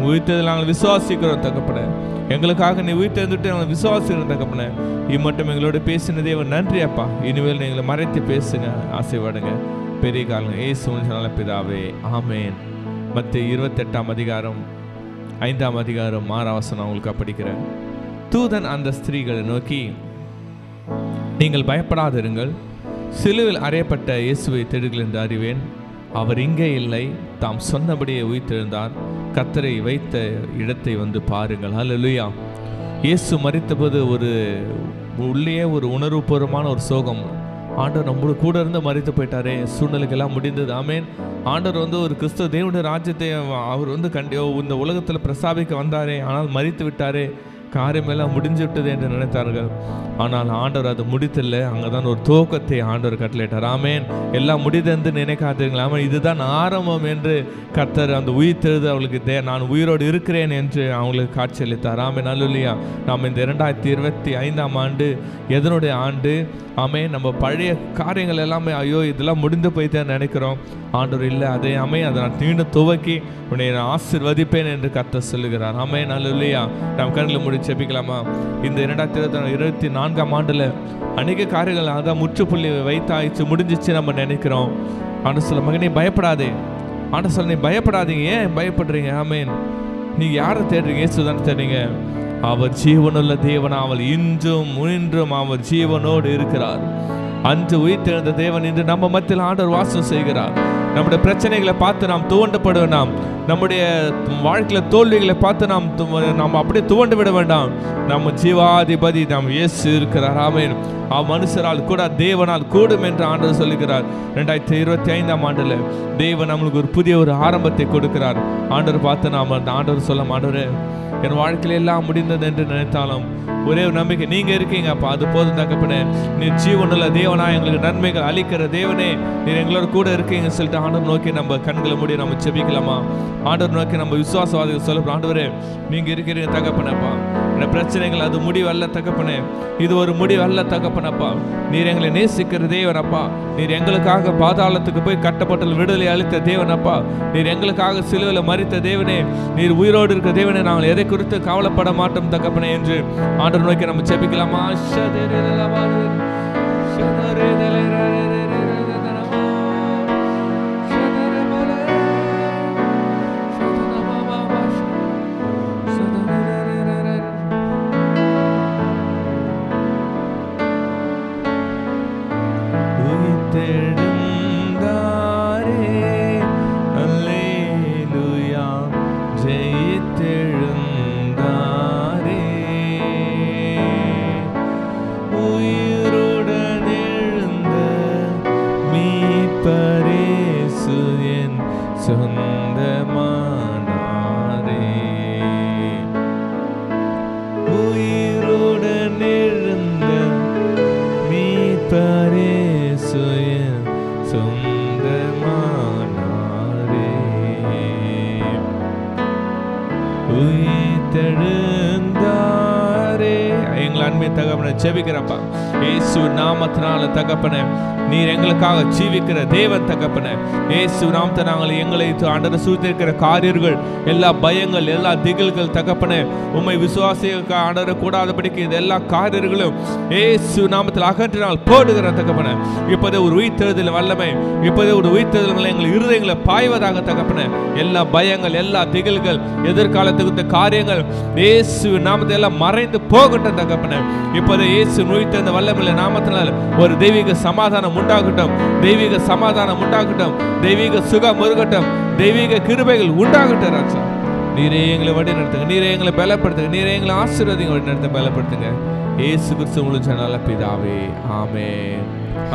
உயிர்த்தெழுதல் நாங்கள் விசுவாசிக்கிறோம் தகப்பனே. எங்களுக்காக நீ உயிர்த்தெழுந்து விட்டு நாங்கள் விசுவாசிக்கிறோம் தகப்பனே. இம்மட்டும் எங்களோட பேசின தேவன் நன்றி அப்பா. இனிமேல் எங்களை மறைத்து பேசுங்க, ஆசைப்படுங்க. பெரிய காலங்க ஏசுனால பிதாவே, ஆமேன். மத்தேயு 28ஆம் அதிகாரம் 5ஆம் அதிகாரம் 6ஆம் வசனம் உங்களுக்கு படிக்கிறேன். தூதன் அந்த ஸ்திரீகளை நோக்கி, நீங்கள் பயப்படாதிருங்கள், சிலுவையில் அறையப்பட்ட இயேசுவை தேடுங்கள் என்று அறிவேன். அவர் இங்கே இல்லை, தாம் சொன்னபடியே உயிர்த்தெழுந்தார். கர்த்தரை வைத்த இடத்தை வந்து பாருங்கள். ஹல்லேலூயா. இயேசு மரித்தபோது உள்ளே ஒரு உணர்வுபூர்வமான ஒரு சோகம். ஆண்டவர் நம்மளோட கூட இருந்து மரித்து போயிட்டாரே, சூழ்நிலைக்கெல்லாம் முடிந்தது. ஆமேன். ஆண்டவர் ஒரு கிறிஸ்தவ தேவனுடைய ராஜ்யத்தை அவர் இந்த உலகத்தில் பிரசாபிக்க வந்தாரே, ஆனால் மரித்து விட்டாரே, காரியமெல்லாம் முடிஞ்சு விட்டது என்று நினைத்தார்கள். ஆனால் ஆண்டவர் அது முடித்தில்லை. அங்கே தான் ஒரு துவக்கத்தை ஆண்டவர் கட்டளையிட்டார். ஆமேன். எல்லாம் முடிதென்று நினைக்காதீர்கள். ஆமாம், இதுதான் ஆரம்பம் என்று கர்த்தர் அந்த உயிர்த்தெழுது அவளுக்கு நான் உயிரோடு இருக்கிறேன் என்று அவங்களுக்கு காட்சியளித்தார். ஆமேன். அல்லேலூயா. நாம் இந்த 2025ஆம் ஆண்டு எதனுடைய ஆண்டு? ஆமேன். நம்ம பழைய காரியங்கள் எல்லாமே ஐயோ இதெல்லாம் முடிந்து போய்தான் நினைக்கிறோம். ஆண்டவர் இல்லை, அதை அதை நான் மீண்டும் துவக்கி உன்னை நான் ஆசீர்வதிப்பேன் என்று கர்த்தர் சொல்லுகிறார். ஆமேன். அல்லேலூயா. நாம் கண்ணில் முடி செபிக்கலாமா? இந்த 2024ஆம் ஆண்டில் அநேக காரியங்கள் அதான் முற்றுப்புள்ளி வைத்தாயிடுச்சு, முடிஞ்சிச்சு நம்ம நினைக்கிறோம். ஆண்டவர் சொல்ல, மகனே பயப்படாதே. ஆண்டவர் சொல்ல, நீ பயப்படாதீங்க. ஏன் பயப்படுறீங்க? ஆமேன். நீங்க யாரை தேடுறீங்க? இயேசு தானே தேடுறீங்க. அவர் ஜீவனுள்ள தேவன், அவள் இன்றும் அவர் ஜீவனோடு இருக்கிறார். அன்று உயிர்த்தெழுந்த தேவன் இன்று நம்ம மத்தியில் ஆண்டவர் வாசம் செய்கிறார். நம்முடைய பிரச்சனைகளை பார்த்து நாம் துவண்டப்பட வேண்டாம். நம்முடைய வாழ்க்கையில் தோல்விகளை பார்த்து நாம் அப்படியே துவண்டு விட வேண்டாம். நம்ம ஜீவாதிபதி நாம் இயேசு இருக்கிறார். ஆமென். மனுஷரால் கூட தேவனால் கூடும் என்று ஆண்டவர் சொல்லுகிறார். 2025ஆம் ஆண்டுல தேவன் நம்மளுக்கு ஒரு புதிய ஆரம்பத்தை கொடுக்கிறார். ஆண்டவர் பார்த்து நாம் அந்த ஆண்டவர் சொல்ல, ஆண்டவரே என் வாழ்க்கையில எல்லாம் முடிந்தது என்று நினைத்தாலும் ஒரே ஒரு நம்பிக்கை, நீங்க இருக்கீங்க அப்பா, அது போதும் தகப்பனே. நீர் ஜீவனுள்ள தேவனா, எங்களுக்கு நன்மைகள் அளிக்கிற தேவனே, நீர் எங்களோட கூட இருக்கீங்க சொல்லிட்டு ஆண்டவர் நோக்கி நம்ம கண்களை மூடி நம்ம செபிக்கலாமா? ஆண்டவர் நோக்கி நம்ம விசுவாசவாதிகள் சொல்ல, ஆண்டவரே நீங்க இருக்கிறீங்க தகப்பனப்பா, இந்த பிரச்சனைகள் அது முடிவல்ல தகப்பனே, இது ஒரு முடிவல்ல தகப்பனப்பா. நீர் எங்களை நேசிக்கிற தேவனப்பா, நீர் எங்களுக்காக பாதாளத்துக்கு போய் கட்டப்பட்ட விடுதலை அளித்த தேவனப்பா, நீர் எங்களுக்காக சிலுவையில் மரித்த தேவனே, நீர் உயிரோடு இருக்கிற தேவனே, நாங்கள் எதை குறித்து கவலைப்பட மாட்டோம் தகப்பனே என்று ஆண்டவர் நோக்கி நம்ம செபிக்கலாமா? ஜெபிக்கிறப்பா இயேசு நாமத்தினால தகப்பனே, நீர் எங்களுக்காக ஜீவிக்கிற தேவன் தகப்பனே. இயேசு நாமத்தை நாங்கள் எங்களை ஆண்டவர் சூழ்ந்திருக்கிற காரியங்கள், எல்லா பயங்கள், எல்லா திகில்கள் தகப்பனே, உம்மை விசுவாசிக்க ஆண்டவர் கூடாதபடிக்கு இது எல்லா காரியங்களும் இயேசு நாமத்தில் அகற்றினால் போடுகிற தகப்பனே. இப்போதே ஒரு உயிர்த்தெழுதல் வல்லமை, இப்போதே ஒரு உயிர்த்தெழுதல் எங்கள் இருதயங்களை பாய்வதாக தகப்பனே. எல்லா பயங்கள், எல்லா திகில்கள், எதிர்காலத்துக்கு காரியங்கள் இயேசு நாமத்தை எல்லாம் மறைந்து போகட்டும் தகப்பனே. இப்போதே இயேசு உயிர்த்தெழுந்த வல்லமையுள்ள நாமத்தினால் ஒரு தெய்வீக சமாதானம் உண்டாகட்டும், தெய்வீக சமாதானம் உண்டாகட்டும், தெய்வீக சுகம் உருகட்டும், தெய்வீக கிருபைகள் உண்டாகட்டும். ராஜா நீரே எங்களை வழி நடத்துங்க, நீரே எங்களை பலப்படுத்துங்க, நீரே எங்களை ஆசீர்வாதம் வழி நடத்த பலப்படுத்துங்க. இயேசு கிறிஸ்து உங்களுக்கு நல்ல பிதாவே, ஆமென்.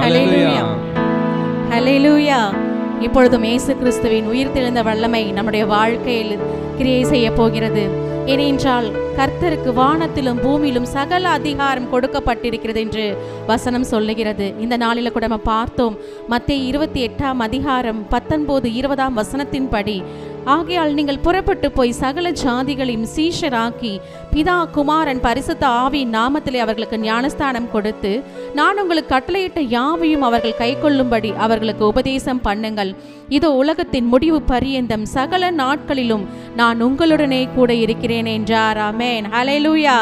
ஹல்லேலூயா, ஹல்லேலூயா. இப்பொழுதும் இயேசு கிறிஸ்துவின் உயிர்த்தெழுந்த வல்லமை நம்முடைய வாழ்க்கையில் கிரியை செய்ய போகிறது. ஏனென்றால் கர்த்தருக்கு வானத்திலும் பூமியிலும் சகல அதிகாரம் கொடுக்கப்பட்டிருக்கிறது என்று வசனம் சொல்லுகிறது. இந்த நாளில் கூட நம்ம பார்த்தோம், மத்தேயு 28ஆம் அதிகாரம் 19, 20ஆம் வசனத்தின்படி, ஆகையால் நீங்கள் புறப்பட்டு போய் சகல ஜாதிகளையும் சீஷராக்கி பிதா குமாரன் பரிசுத்த ஆவியின் நாமத்திலே அவர்களுக்கு ஞானஸ்தானம் கொடுத்து நான் உங்களுக்கு கட்டளையிட்ட யாவையும் அவர்கள் கைக்கொள்ளும்படி அவர்களுக்கு உபதேசம் பண்ணுங்கள். இதோ உலகத்தின் முடிவு பரியந்தம் சகல நாட்களிலும் நான் உங்களுடனே கூட இருக்கிறேன் என்றார். ஆமென். ஹல்லேலூயா.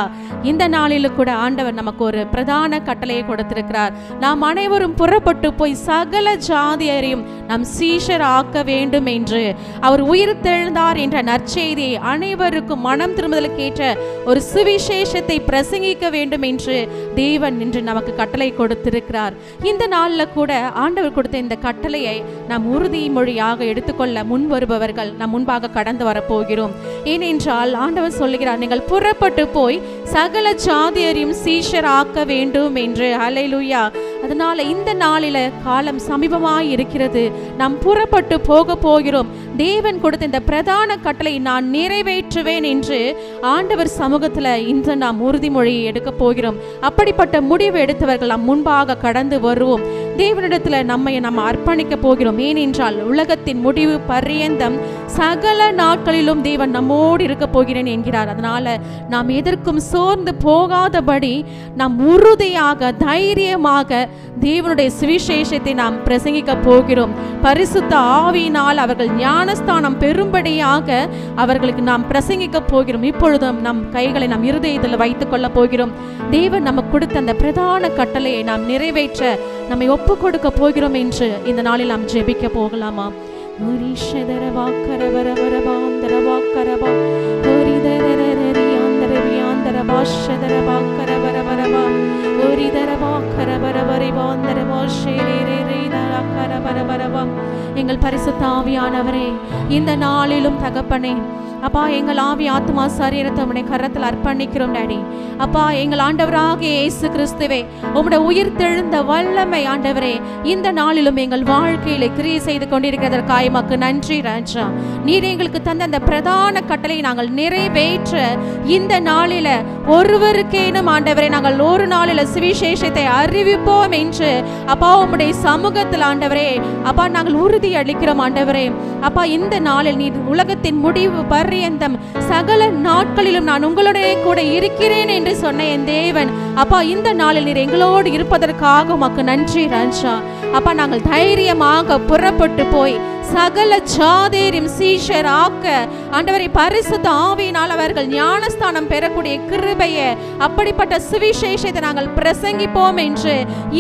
இந்த நாளிலும் கூட ஆண்டவர் நமக்கு ஒரு பிரதான கட்டளையை கொடுத்திருக்கிறார். நாம் அனைவரும் புறப்பட்டு போய் சகல ஜாதியரையும் நாம் சீஷர் ஆக்க வேண்டும் என்று, அவர் உயிர்த்தெழுந்தார் என்ற நற்செய்தியை அனைவருக்கும் மனம் திரும்புதலுக்கேற்ற ஒரு சுவிசேஷத்தை பிரசங்கிக்க வேண்டும் என்று தேவன் இன்று நமக்கு கட்டளை கொடுத்திருக்கிறார். இந்த நாளில் கூட ஆண்டவர் கொடுத்த இந்த கட்டளையை நாம் உறுதிமொழியாக எடுத்துக்கொள்ள முன் வருபவர்கள் நம் முன்பாக கடந்து வரப்போகிறோம். ஏனென்றால் ஆண்டவர் சொல்லுகிறார், நீங்கள் புறப்பட்டு போய் சகல ஜாதியரையும் சீஷர் ஆக்க வேண்டும் என்று. ஹல்லேலூயா. அதனால இந்த நாளில காலம் சமீபமாய் இருக்கிறது, நாம் புறப்பட்டு போக போகிறோம். தேவன் கொடுத்த இந்த பிரதான கட்டளை நான் நிறைவேற்றுவேன் என்று ஆண்டவர் சமூகத்தில் இன்று நாம் உறுதிமொழி எடுக்க போகிறோம். அப்படிப்பட்ட முடிவு எடுத்தவர்கள் நாம் முன்பாக கடந்து வருவோம். தேவனிடத்தில் நம்ம அர்ப்பணிக்க போகிறோம். ஏனென்றால் உலகத்தின் முடிவு பரியந்தம் சகல நாட்களிலும் தேவன் நம்மோடு இருக்க போகிறேன் என்கிறார். அதனால நாம் எதற்கும் சோர்ந்து போகாதபடி நாம் உறுதியாக தைரியமாக தேவனுடைய சுவிசேஷத்தை நாம் பிரசங்கிக்க போகிறோம். பரிசுத்த ஆவியினால் அவர்கள் ஞானஸ்தானம் பெறும்படியாக அவர்களுக்கு நாம் பிரசங்கிக்க போகிறோம். இப்பொழுதும் நம் கைகளை நம் இருதயத்தில் வைத்துக் கொள்ள போகிறோம். தேவன் நமக்கு கொடுத்த அந்த பிரதான கட்டளையை நாம் நிறைவேற்ற நம்மை ஒப்பு கொடுக்க போகிறோம் என்று இந்த நாளில் நாம் ஜெபிக்க போகலாமா? எங்கள் பரிசுத்த ஆவியானவரே, இந்த நாளிலும் தகப்பனே அப்பா, எங்கள் ஆவி ஆத்மா சரீரத்தை உம்முடைய கரத்தில் அர்ப்பணிக்கிறோம் டாடி. அப்பா, எங்கள் ஆண்டவராகிய இயேசு கிறிஸ்துவே, உம்முடைய உயிர்த்தெழுந்த வல்லமை ஆண்டவரே இந்த நாளிலும் எங்கள் வாழ்க்கையில கிரியை செய்து கொண்டிருக்கிறதற்காக உமக்கு நன்றி ராஜா. நீர் எங்களுக்கு தந்த அந்த பிரதான கட்டளை நாங்கள் நிறைவேற்ற இந்த நாளில ஒருவருக்கேனும் ஆண்டவரே நாங்கள் ஒரு நாளில சுவிசேஷத்தை அறிவிப்போம் என்று அப்பா உம்முடைய சமூகத்தில் ஆண்டவரே அப்பா நாங்கள் உறுதி அளிக்கிறோம் ஆண்டவரே. அப்பா, இந்த நாளில் நீர் உலகத்தின் முடிவு பரியந்தம் சகல நாட்களிலும் நான் உங்களுடைய கூட இருக்கிறேன் என்று சொன்ன என் தேவன் அப்பா, இந்த நாளில் நீர் எங்களோடு இருப்பதற்காக உமக்கு நன்றி ராஜா. அப்பா, நாங்கள் தைரியமாக புறப்பட்டு போய் சகல ஜாதியரையும் சீஷர் ஆக்க ஆண்டவரை பரிசுத்த ஆவியினால் அவர்கள் ஞானஸ்தானம் பெறக்கூடிய கிருபையை அப்படிப்பட்ட சுவிசேஷத்தை நாங்கள் பிரசங்கிப்போம் என்று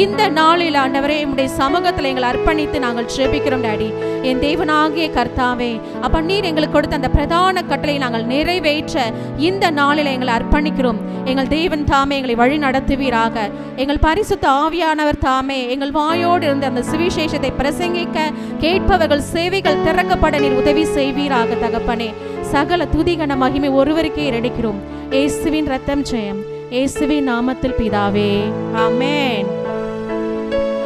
இந்த நாளில் ஆண்டவரே உம்முடைய சமூகத்தில் எங்களை அர்ப்பணித்து நாங்கள் ஜெபிக்கிறோம் டாடி. என் தேவனாகிய கர்த்தாவே, அப்ப நீர் எங்களுக்கு கொடுத்த அந்த பிரதான கட்டளை நாங்கள் நிறைவேற்ற இந்த நாளில் எங்களை அர்ப்பணிக்கிறோம். எங்கள் தேவன் தாமே எங்களை வழி நடத்துவீராக. எங்கள் பரிசுத்த ஆவியானவர் தாமே எங்கள் வாயோடு இருந்த அந்த சுவிசேஷத்தை பிரசங்கிக்க கேட்பவர்கள் சேவைகள் திறக்கப்பட நீர் உதவி செய்வீராக தகப்பனே. சகல துதிகன மகிமை ஒருவருக்கே எடுக்கிறோம். இயேசுவின் ரத்தம் ஜெயம். இயேசுவின் நாமத்தில் பிதாவே, ஆமென்.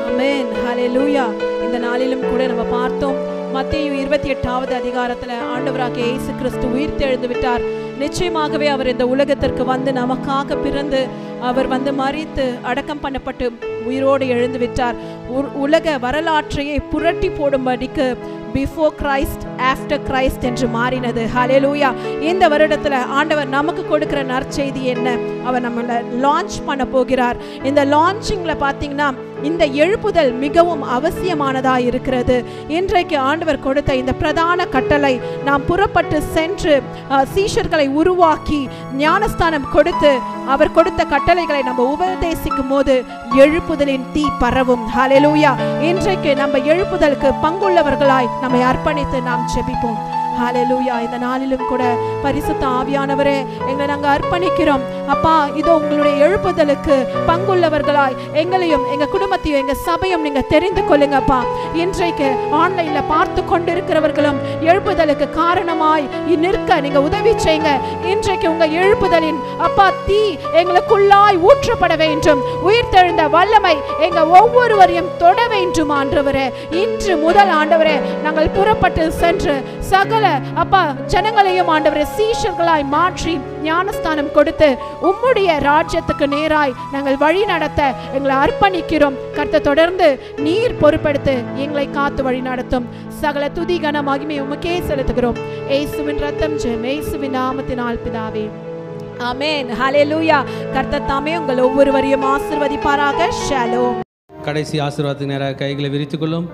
ஆமென். ஹல்லேலூயா. இந்த நாளிலும் கூட நம்ம பார்த்தோம், மத்தேயு 28வது அதிகாரத்துல ஆண்டவராகிய இயேசு கிறிஸ்து உயிர்த்தெழுந்து விட்டார். நிச்சயமாகவே அவர் இந்த உலகத்திற்கு வந்து நமக்காக பிறந்து அவர் வந்து மரித்து அடக்கம் பண்ணப்பட்டு உயிரோடு எழுந்து விட்டார். உலக வரலாற்றையே புரட்டி போடும்படிக்கு பிஃபோர் கிரைஸ்ட் ஆஃப்டர் கிரைஸ்ட் என்று மாறினது. ஹல்லேலூயா. இந்த வருடத்துல ஆண்டவர் நமக்கு கொடுக்கிற நற்செய்தி என்ன? அவர் நம்மளை லான்ச் பண்ண போகிறார். இந்த லான்ச்சிங்ல பார்த்தீங்கன்னா இந்த எழுப்புதல் மிகவும் அவசியமானதா இருக்கிறது. இன்றைக்கு ஆண்டவர் கொடுத்த இந்த பிரதான கட்டளை, நாம் புறப்பட்டு சென்று சீஷர்களை உருவாக்கி ஞானஸ்தானம் கொடுத்து அவர் கொடுத்த கட்டளைகளை நம்ம உபதேசிக்கும் போது எழுப்புதலின் தீ பரவும். ஹல்லேலூயா. இன்றைக்கு நம்ம எழுப்புதலுக்கு பங்குள்ளவர்களாய் நம்மை அர்ப்பணித்து நாம் ஜெபிப்போம். ஹல்லேலூயா. இந்த நாளிலும் கூட பரிசுத்த ஆவியானவரே எங்களை நாங்கள் அர்ப்பணிக்கிறோம். அப்பா, இதோ உங்களுடைய எழுப்புதலுக்கு பங்குள்ளவர்களாய் எங்களையும் எங்க குடும்பத்தையும் எங்க சபையும் நீங்க தெரிந்து கொள்ளுங்கப்பா. இன்றைக்கு ஆன்லைன்ல பார்த்து கொண்டிருக்கிறவர்களும் எழுப்புதலுக்கு காரணமாய் நிற்க நீங்க உதவி செய்யுங்க. இன்றைக்கு உங்க எழுப்புதலின் அப்பா தீ எங்களுக்குள்ளாய் ஊற்றப்பட வேண்டும். உயிர்த்தெழுந்த வல்லமை எங்க ஒவ்வொருவரையும் தொட வேண்டும் ஆண்டவரே. இன்று முதல் ஆண்டவரே நாங்கள் புறப்பட்டு சென்று சகல அப்பா ஜனங்களையும் ஆண்டவரே சீஷர்களாய் மாற்றி ஞானஸ்தானம் கொடுத்து உம்முடைய ராஜ்யத்துக்கு நேராய் நாங்கள் வழி நடத்த எங்களை அர்ப்பணிக்கிறோம். கர்த்தர் தொடர்ந்து நீர் பொறுப்படுத்து எங்களை காத்து வழி நடத்தும். சகல துதி கன மகிமை உமக்கே செலுத்துகிறோம். இயேசுவின் ரத்தம் ஜெயம். இயேசுவின் நாமத்தினால் பிதாவே, ஆமென். ஹல்லேலூயா. கர்த்தர் தாமே உங்கள் ஒவ்வொருவரையும் ஆசீர்வதிப்பாராக. ஷாலோம். கடைசி ஆசீர்வாதத்துக்கு நேராக கைகளை விரித்துக் கொள்ளும்.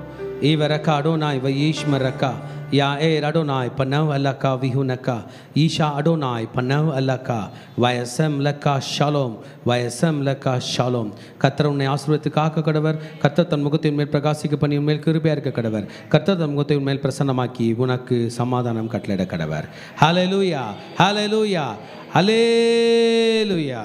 ஈவரக்கா அடோனாய் வயீஷ்மரக்கா யா ஏ அடோனாய் பனவ் அல்லக்கா விஹுனக்கா ஈஷா அடோனாய் பனவ் அல்லக்கா வயசம் லக்கா ஷாலோம் வயசம் லக்கா ஷாலோம். கர்த்தர் உன்னை ஆசீர்வதித்து காக்க கடவர். கர்த்தர் தன் முகத்தை மேல் பிரகாசிக்க பண்ணி உன்மேல் கிருபையா இருக்க கடவர். கர்த்தர் தன் முகத்தை உன்மேல் பிரசன்னமாக்கி உனக்கு சமாதானம் கட்டளையிட கடவர். ஹல்லேலூயா, ஹல்லேலூயா, ஹல்லேலூயா.